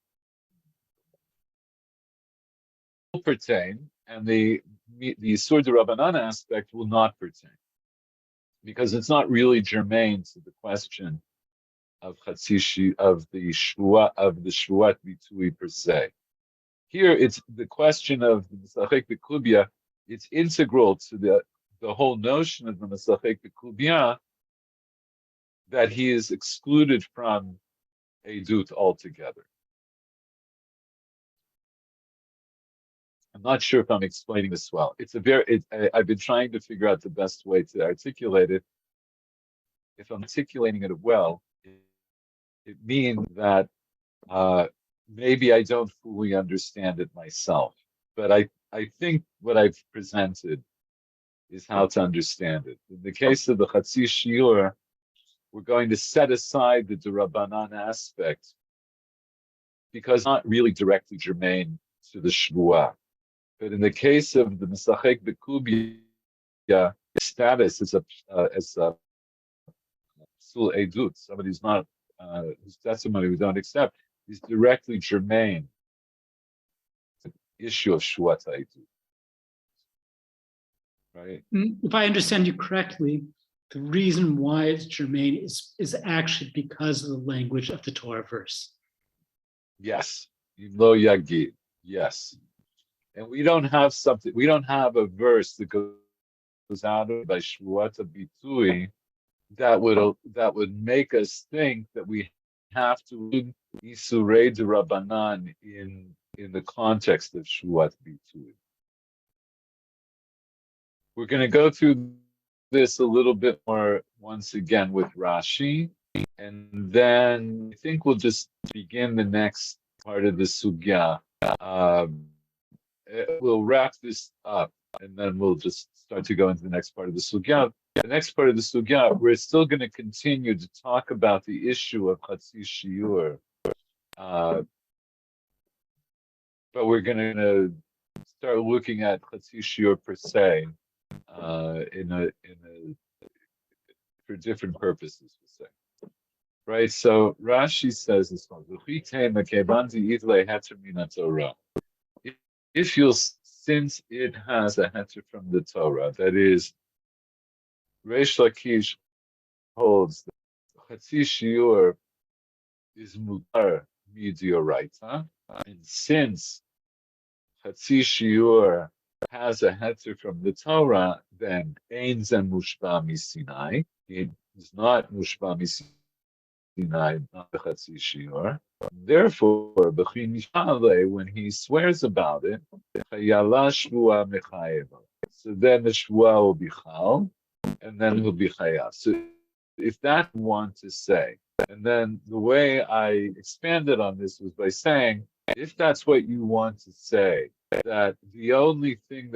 will pertain, and the Yisur de Rabbanan aspect will not pertain, because it's not really germane to the question of chatzishi of the shvuat bitui per se. Here, it's the question of the Mesachek B'Kubya. It's integral to the whole notion of the Mesachek B'Kubya that he is excluded from Eidut altogether. I'm not sure if I'm explaining this well. I've been trying to figure out the best way to articulate it. If I'm articulating it well, it means that maybe I don't fully understand it myself. But I think what I've presented is how to understand it. In the case of the Chatzi Shiur, we're going to set aside the D'Rabbanan aspect because it's not really directly germane to the Shvuah. But in the case of the Mesachek B'Kubya, status as a Psul Eidut, somebody who's not whose testimony we don't accept, is directly germane to the issue of Shvuat Ha'edut. Right? If I understand you correctly, the reason why it's germane is actually because of the language of the Torah verse. Yes. Lo Yagid. Yes. And we don't have a verse that goes out of by Shvuat Bitui that would make us think that we have to read Isurei de Rabbanan in the context of Shvuat Bitui. We're going to go through this a little bit more once again with Rashi, and then I think we'll just begin the next part of the sugya. We'll wrap this up, and then we'll just start to go into the next part of the sugya. The next part of the sugya, we're still going to continue to talk about the issue of Chatzi Shiur, but we're going to start looking at Chatzi Shiur per se for different purposes, we'll say. Right? So Rashi says this one. If you'll, since it has a heter from the Torah, that is, Reish Lakish holds Chatzi Shiur is mutar midioraita, and since Chatzi Shiur has a heter from the Torah, then Ein Zen Mushba Misinai. It is not Mushba Misinai, not the Chatzi Shiur. Therefore, B'chin Mishale, when he swears about it, Chayala Shvua Mechayeva. So then the Shvua will be Chal, and then he'll be Chayav. So if that want to say, and then the way I expanded on this was by saying, if that's what you want to say, that the only thing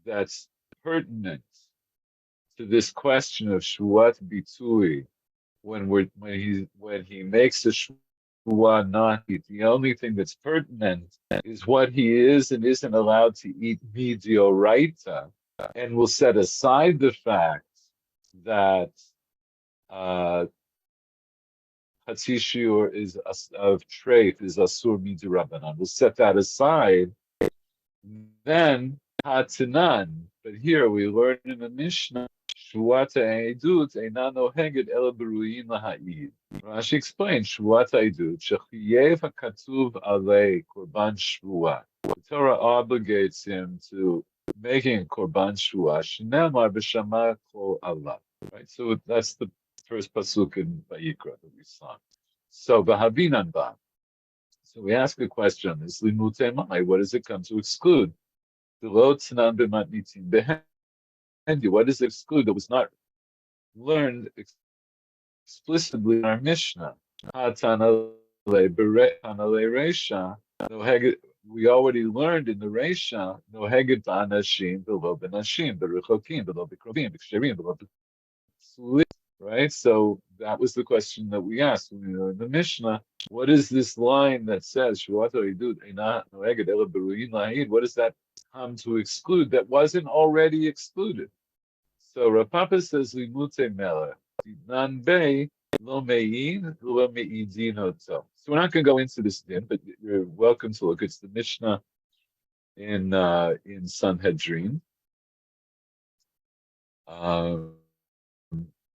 that's pertinent to this question of Shuat Bitui, when he makes a Shua not eat, the only thing that's pertinent is what he is and isn't allowed to eat midioraita, and will set aside the fact that Chatzi Shiur is of treif is asur midirabanan. We'll set that aside. Then hatanan. But here we learn in the Mishnah, Shuata Eidut einan noheged el beruyin laha'id. Rashi explains Shuata Eidut shechiyev hakatuv alei korban shvua. The Torah obligates him to making a korban shvua. Shnemar b'shama kol Allah. Right. So that's the first pasuk in Vayikra that we saw. So Bahavinan Ba. So we ask a question on this. What does it come to exclude? What does it exclude that was not learned explicitly in our Mishnah? We already learned in the Reisha, no heged ba'anashim, below benashim, beruchokim, below bekrovim, beksherim, below right? So that was the question that we asked when we were in the Mishnah. What is this line that says, what does that come to exclude that wasn't already excluded? So Rav Papa says, Limute Mela, Nan Bei, Lo Mein, Lo Meidino. So we're not going to go into this din, but you're welcome to look. It's the Mishnah in Sanhedrin.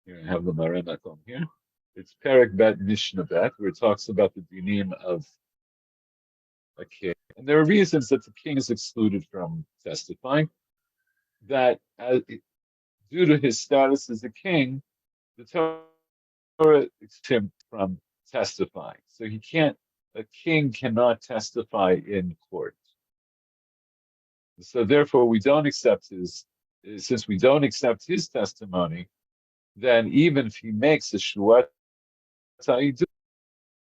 Here I have the Marenakom here. It's Perek Bet Mishnah Bet, where it talks about the dinim of a king. And there are reasons that the king is excluded from testifying. That due to his status as a king, the Torah excludes him from testifying. So a king cannot testify in court. So therefore, since we don't accept his testimony, then even if he makes a shuat,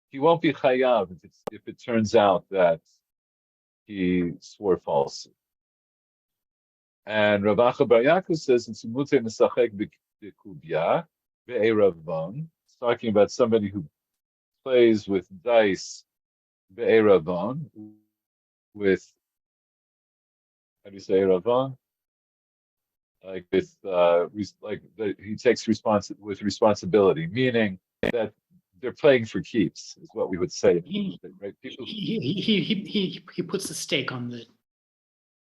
he won't be chayav if it turns out that he swore falsely. And Rav Acha Bar Yaakov says it's mute mesachek b'kubya be'eravon. It's talking about somebody who plays with dice be'eravon, with, how do you say eravon? Like with he takes responsibility, meaning that they're playing for keeps, is what we would say. Right? People. He puts the stake on the.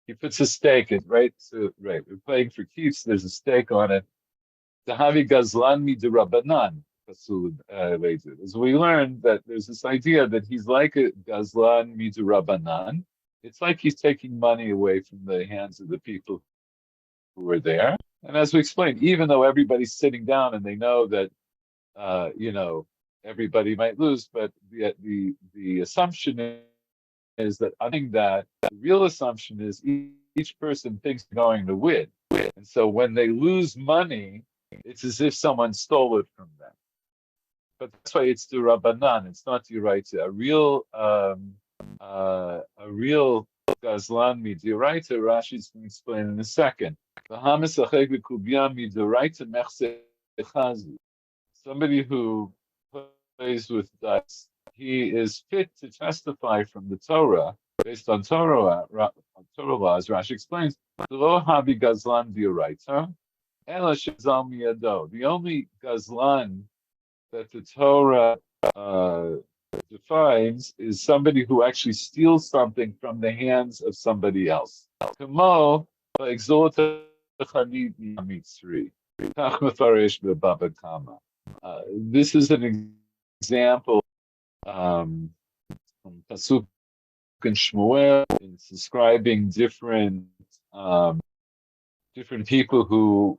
He puts a stake in, right? So right, we're playing for keeps. There's a stake on it. Tahavi gazlan mi derabanan. As we learned that there's this idea that he's like a gazlan mi derabanan. It's like he's taking money away from the hands of the people who were there. And as we explained, even though everybody's sitting down and they know that, everybody might lose, but the assumption is that I think that the real assumption is each person thinks they're going to win. And so when they lose money, it's as if someone stole it from them. But that's why it's Rabbanan, it's not Duraita. A real Gazlan Midiraita, Rashi's going to explain in a second. Somebody who plays with dice, he is fit to testify from the Torah based on Torah laws. Rashi explains, the only Gazlan that the Torah defines is somebody who actually steals something from the hands of somebody else. Kach mefarish b'Baba Kama. This is an example from Pasuk and Shmuel. It's describing different people who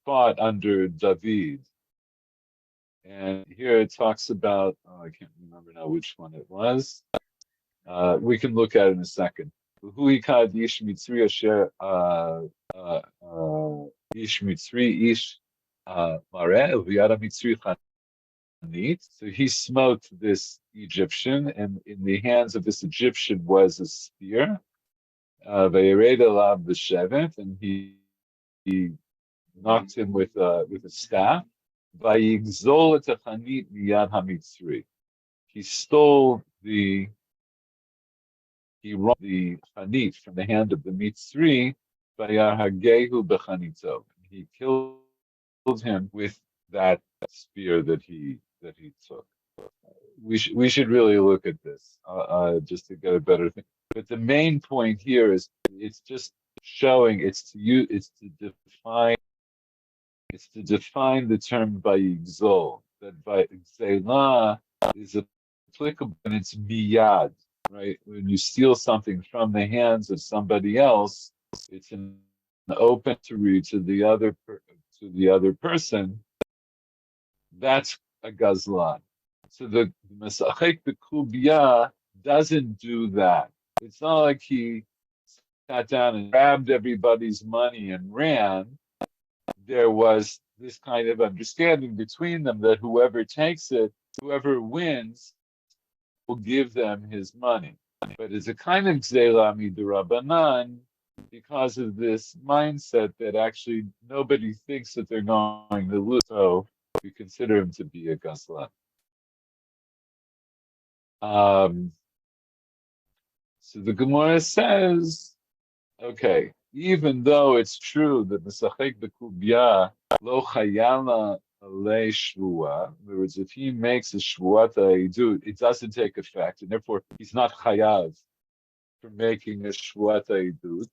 fought under David. And here it talks about, I can't remember now which one it was. We can look at it in a second. Ish Mitzri Asher Ish Mitzri Ish Mareh V'yada Mitzri Chanit. So he smote this Egyptian, and in the hands of this Egyptian was a spear. V'yered elav b'shevet, and he knocked him with a staff. Vayigzol et hachanit miyad hamitzri. He stole he robbed the chanit from the hand of the Mitzri. Vayarhagehu b'chanito. He killed him with that spear that he took. We should really look at this just to get a better thing. But the main point here is it's just showing it's to define the term vayigzol, that vayigzela is applicable and it's miyad, right? When you steal something from the hands of somebody else, it's an open to read to the other person. That's a gazlan. So the Masachek B'Kubya doesn't do that. It's not like he sat down and grabbed everybody's money and ran. There was this kind of understanding between them that whoever takes it, whoever wins, will give them his money. But it's a kind of Gzeila Midurabanan because of this mindset that actually nobody thinks that they're going to lose. So we consider him to be a Gazlan. So the Gemara says, okay, even though it's true that Mesachek B'Kubya lo chayala alei shvua, in other words, if he makes a shvuat ha'idut, it doesn't take effect, and therefore he's not chayav for making a shvuat ha'idut.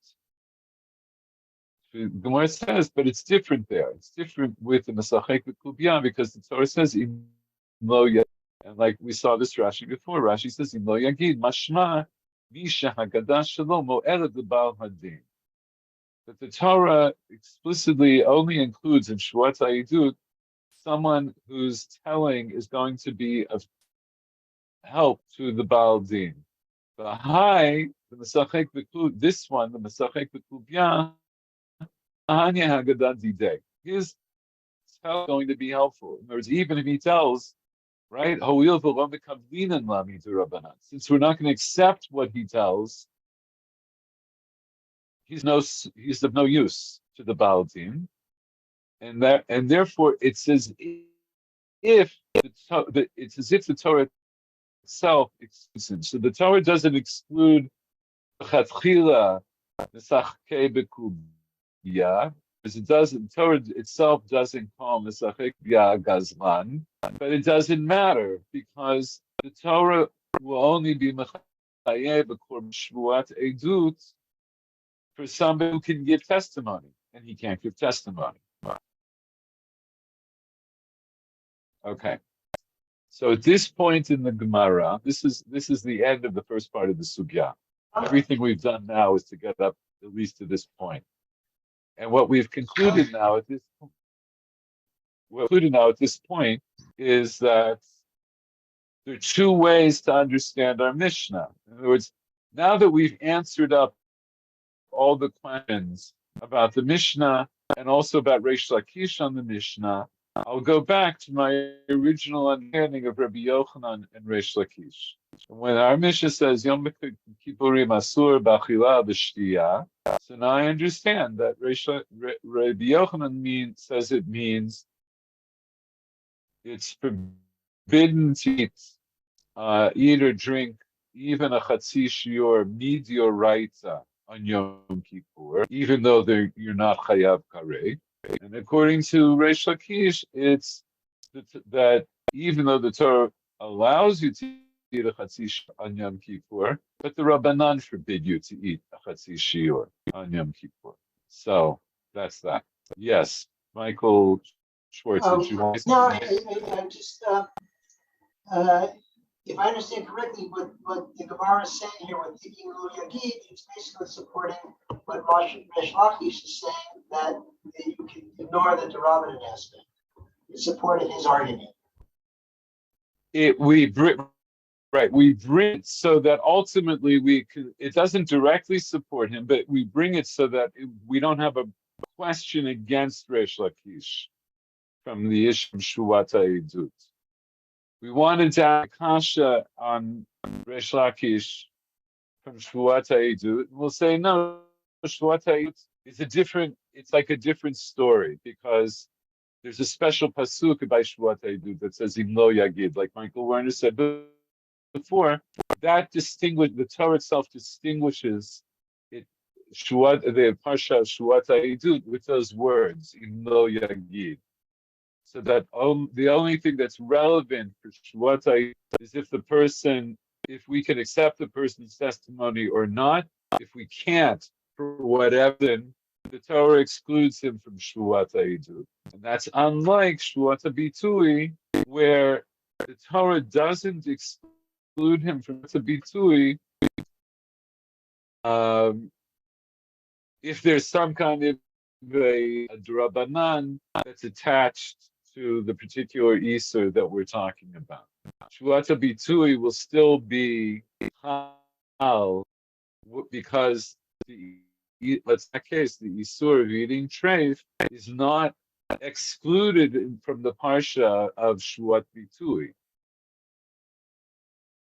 The Gemara says, but it's different there. It's different with the Mesachek B'Kubya because the Torah says, Im lo yagid, and like we saw this Rashi before, Rashi says, Im lo yagid, mashma, misha haggadah shelo mo'eled l'bal hadin. That the Torah explicitly only includes in Shvuat HaYidut someone whose telling is going to be of help to the Baal Din. The high, the Mesachek B'Kub, this one, the Mesachek B'Kubya, Hanya Haggadah Didei. His tell is going to be helpful. In other words, even if he tells, right, Ho'il v'lo mekavlin lami d'Rabbanan. Since we're not going to accept what he tells, he's of no use to the Baal Din, and therefore it's as if the Torah itself excludes him. So the Torah doesn't exclude Chatchila Mesachkei B'Kubya, because it doesn't. Torah itself doesn't call Mesachek B'Ya Gazlan, but it doesn't matter because the Torah will only be Mechayev B'Korban Shvuat Edut for somebody who can give testimony, and he can't give testimony. Okay. So at this point in the Gemara, this is the end of the first part of the Sugya. Everything we've done now is to get up at least to this point. And what we've concluded now at this point is that there are two ways to understand our Mishnah. In other words, now that we've answered up all the questions about the Mishnah and also about Reish Lakish on the Mishnah, I'll go back to my original understanding of Rabbi Yochanan and Reish Lakish. When our Mishnah says Yom Kippurim Asur B'Achila B'Shtiyah, so now I understand that Rabbi Yochanan says it means it's forbidden to eat or drink even a Chatzi Shior Midioraita on Yom Kippur, even though you're not Chayav Kareh. And according to Reish Lakish, it's that even though the Torah allows you to eat a Chatzi Shior on Yom Kippur, but the Rabbanan forbid you to eat a Chatzi Shior on Yom Kippur. So that's that. Yes, Michael Schwartz, did you want to say No, something? I just, uh, if I understand correctly, what the Gemara is saying here with Thinking Lo Yagid, it's basically supporting what Resh Lakish is saying, that you can ignore the derivative aspect. It's supporting his argument. We bring it so that ultimately it doesn't directly support him, but we bring it so that we don't have a question against Resh Lakish from the issue of Shuwata Idut. We wanted to have a kasha on Resh Lakish from Shuwata Idut. We'll say no, Shuwata Idut is it's like a different story, because there's a special pasuk by Shuwata Idut that says Im lo yagid, like Michael Werner said before. That the Torah itself distinguishes it, the parsha Shuwata Idut, with those words Im lo yagid. So that the only thing that's relevant for Shvuata is if we can accept the person's testimony or not. If we can't, for whatever reason, the Torah excludes him from Shvuata Idut. And that's unlike Shvuata Bitui, where the Torah doesn't exclude him from Shvuata Bitui if there's some kind of a drabanan that's attached to the particular Isur that we're talking about. Shvuata Bitui will still be hal, because let's that case, the Isur of eating treif is not excluded from the parsha of Shvuat Bitui.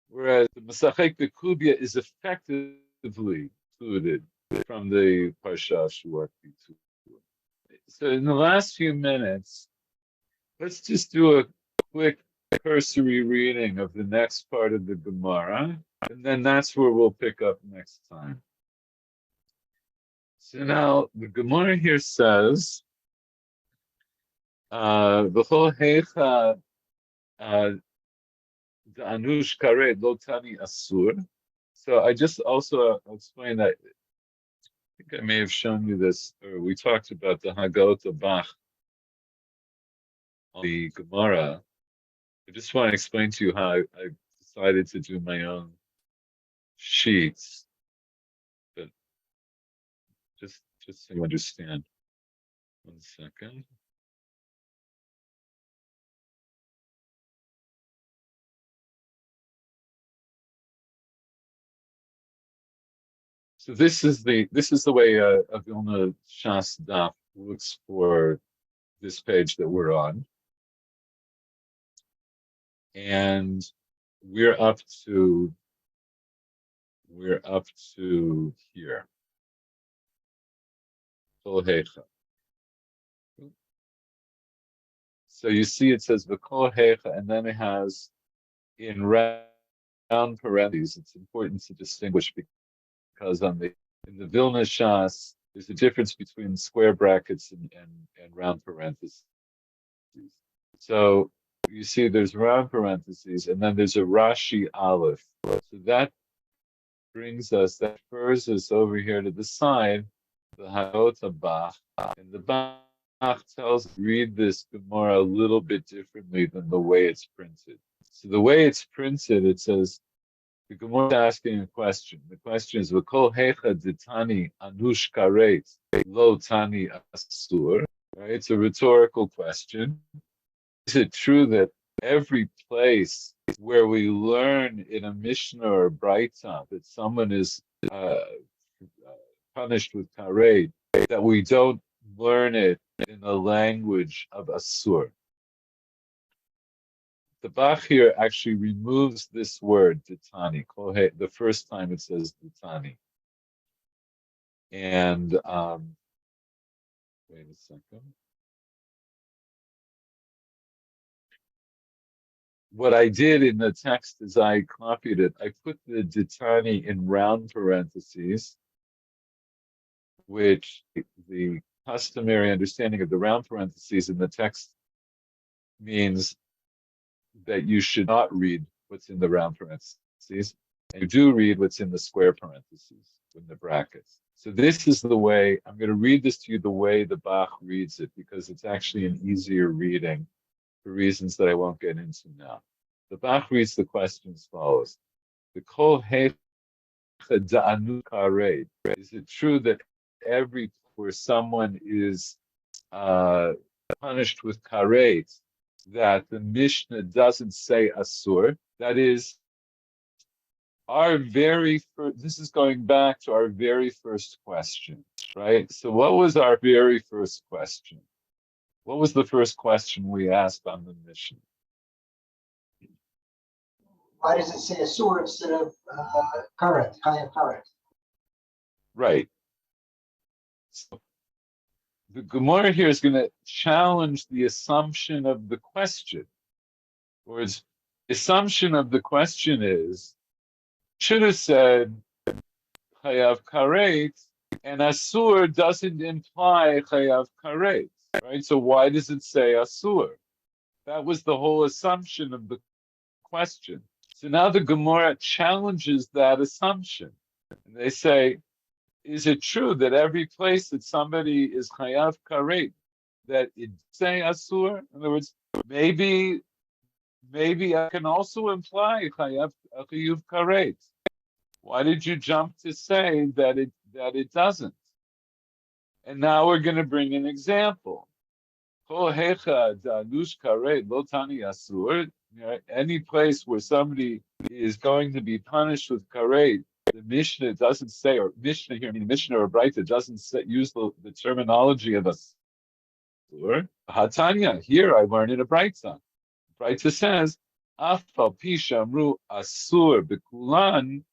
Whereas the Masachek Bekubia is effectively excluded from the parsha of Shvuat Bitui. So in the last few minutes, let's just do a quick cursory reading of the next part of the Gemara, and then that's where we'll pick up next time. So now the Gemara here says, "V'chol heicha da'anush karet lo tani asur." So I just also explain that. I think I may have shown you this, or we talked about the Hagot of Bach, the Gemara. I just want to explain to you how I decided to do my own sheets, but just so you understand. 1 second. So this is the way a Vilna Shas Daf looks for this page that we're on, and we're up to here. Kol Heicha. So you see it says V'kol Heicha, and then it has in round parentheses. It's important to distinguish because in the Vilna Shas, there's a difference between square brackets and round parentheses. So you see there's round parentheses, and then there's a Rashi Aleph. So that refers us over here to the side, the Hayota Bach, and the Bach tells us to read this Gemara a little bit differently than the way it's printed. So the way it's printed, it says, the Gemara is asking a question. The question is, "V'kol heicha ditani anush karet lo tani asur." Right? It's a rhetorical question. Is it true that every place where we learn in a Mishnah or Braita that someone is punished with karet, that we don't learn it in the language of asur? The Bach here actually removes this word, ditani. The first time it says ditani. And wait a second. What I did in the text is I copied it. I put the ditani in round parentheses, which the customary understanding of the round parentheses in the text means that you should not read what's in the round parentheses, and you do read what's in the square parentheses. in the brackets. So this is the way, I'm going to read this to you the way the Bach reads it, because it's actually an easier reading for reasons that I won't get into now. The Bach reads the question as follows. The kol hecha da'anu kared. Is it true that every where someone is punished with karet, that the Mishnah doesn't say asur? That is, our very first, this is going back to our very first question, right? So what was our very first question? What was the first question we asked on the Mishnah? Why does it say asur instead of karet, chayav karet? Right. So the Gemara here is going to challenge the assumption of the question. In other words, the assumption of the question is, should have said chayav karet, and asur doesn't imply chayav karet, right? So why does it say asur? That was the whole assumption of the question. So now the Gemara challenges that assumption. And they say, is it true that every place that somebody is chayav karet, that it say asur? In other words, maybe I can also imply chayav karet. Why did you jump to say that it doesn't? And now we're going to bring an example. Any place where somebody is going to be punished with karet, the Mishnah doesn't say, or Mishnah here, I mean Mishnah or Braita doesn't use the terminology of asur. Hatanya, here I learned in a Braita. Braita says, Afal pisha amru asur bekulan,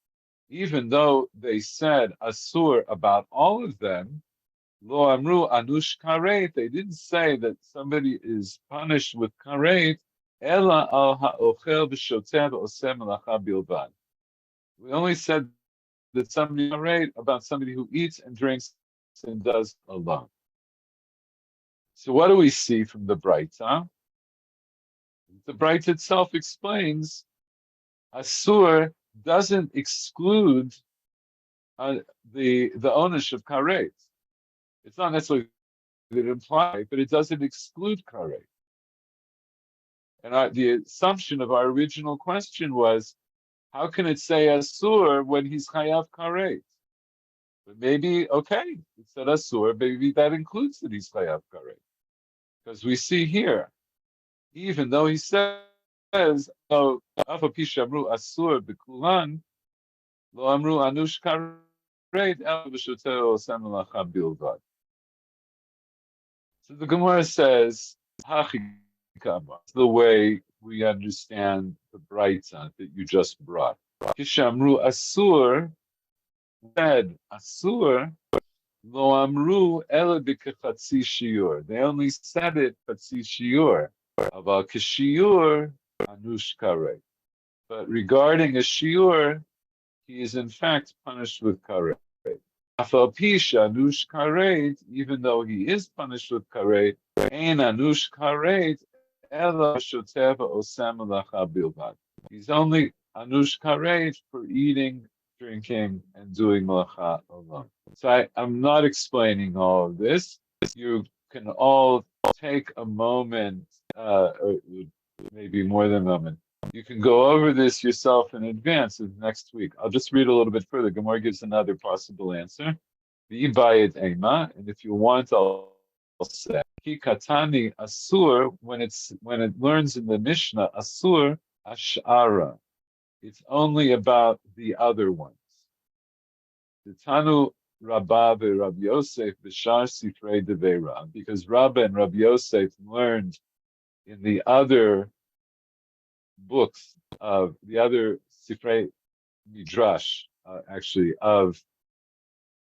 even though they said asur about all of them, lo amru anush karet, they didn't say that somebody is punished with karet, ela al ha'ochel v'shoteh v'oseh melacha bilvad. We only said that somebody karet about somebody who eats and drinks and does alone. So what do we see from the Braita? The Braita itself explains asur doesn't exclude the ownership of karet. It's not necessarily that it implies, but it doesn't exclude karet. And the assumption of our original question was, how can it say asur when he's chayav karet? But maybe, okay, it said asur, maybe that includes that he's chayav karet. Because we see here, even though he says, "Oh, afa pisha amru asur bekulan, lo amru anush karet el b'shoteh oseh melacha bilvad." So the Gemara says, "Hachikama." The way we understand the Braita that you just brought. Kishamru asur said asur lo amru ela b'kechatzi shiur. They only said it chatzi shiur. About kashiur anush karet. But regarding a shiur, he is in fact punished with karet. Afal pisha anush karet, even though he is punished with karet, ein anush karet ela shoteh v'oseh melacha bilvad. He's only anush karet for eating, drinking, and doing melacha alone. So I'm not explaining all of this. You can all take a moment, or maybe more than a moment. You can go over this yourself in advance of next week. I'll just read a little bit further. Gemara gives another possible answer. V'yibayit ema, and if you want, I'll say ki katani asur, when it learns in the Mishnah asur ashara. It's only about the other ones. The Tanu Rabba Rabbi Yosef b'shar sifrei devei, because Rabba and Rabbi Yosef learned in the other books of the other sifrei midrash, actually of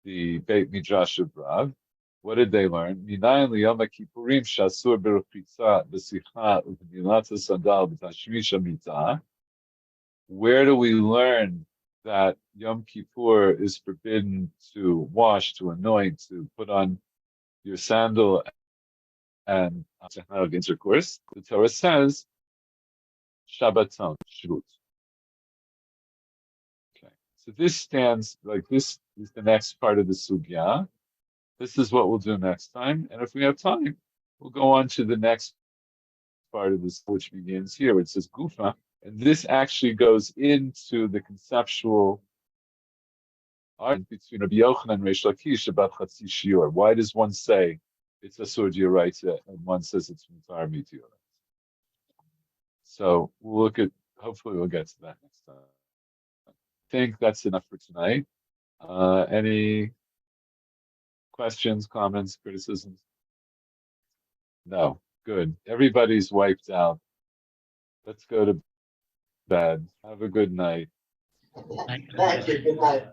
the Beit Midrash of Rav. What did they learn? Minayin liyom kippurim shasur berupitza b'sicha u'b'nilata sandal b'tashmish amita. Where do we learn that Yom Kippur is forbidden to wash, to anoint, to put on your sandal and to have intercourse? The Torah says, Shabbaton, Shvut. Okay. So this stands like this is the next part of the sugya. This is what we'll do next time. And if we have time, we'll go on to the next part of this, which begins here, which says Gufa. And this actually goes into the conceptual argument between Rabbi Yochanan and Reish Lakish about Chatzi Shiur. Why does one say it's a Asur D'Oraisa and one says it's Mutar D'Oraisa? So we'll look at, hopefully we'll get to that next time. I think that's enough for tonight. Any questions, comments, criticisms? No, good. Everybody's wiped out. Let's go to bed. Have a good night. Thank you. Good night.